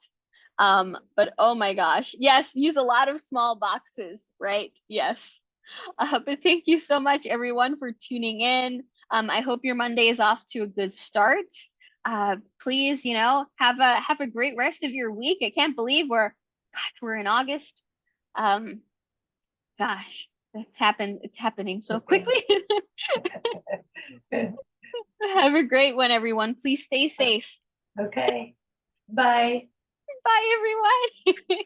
But oh my gosh, yes, use a lot of small boxes, right? Yes. But thank you so much, everyone, for tuning in. I hope your Monday is off to a good start. Please, have a great rest of your week. I can't believe we're in August. Gosh, it's happening so quickly. Have a great one, everyone. Please stay safe.
Okay, bye.
Bye, everyone.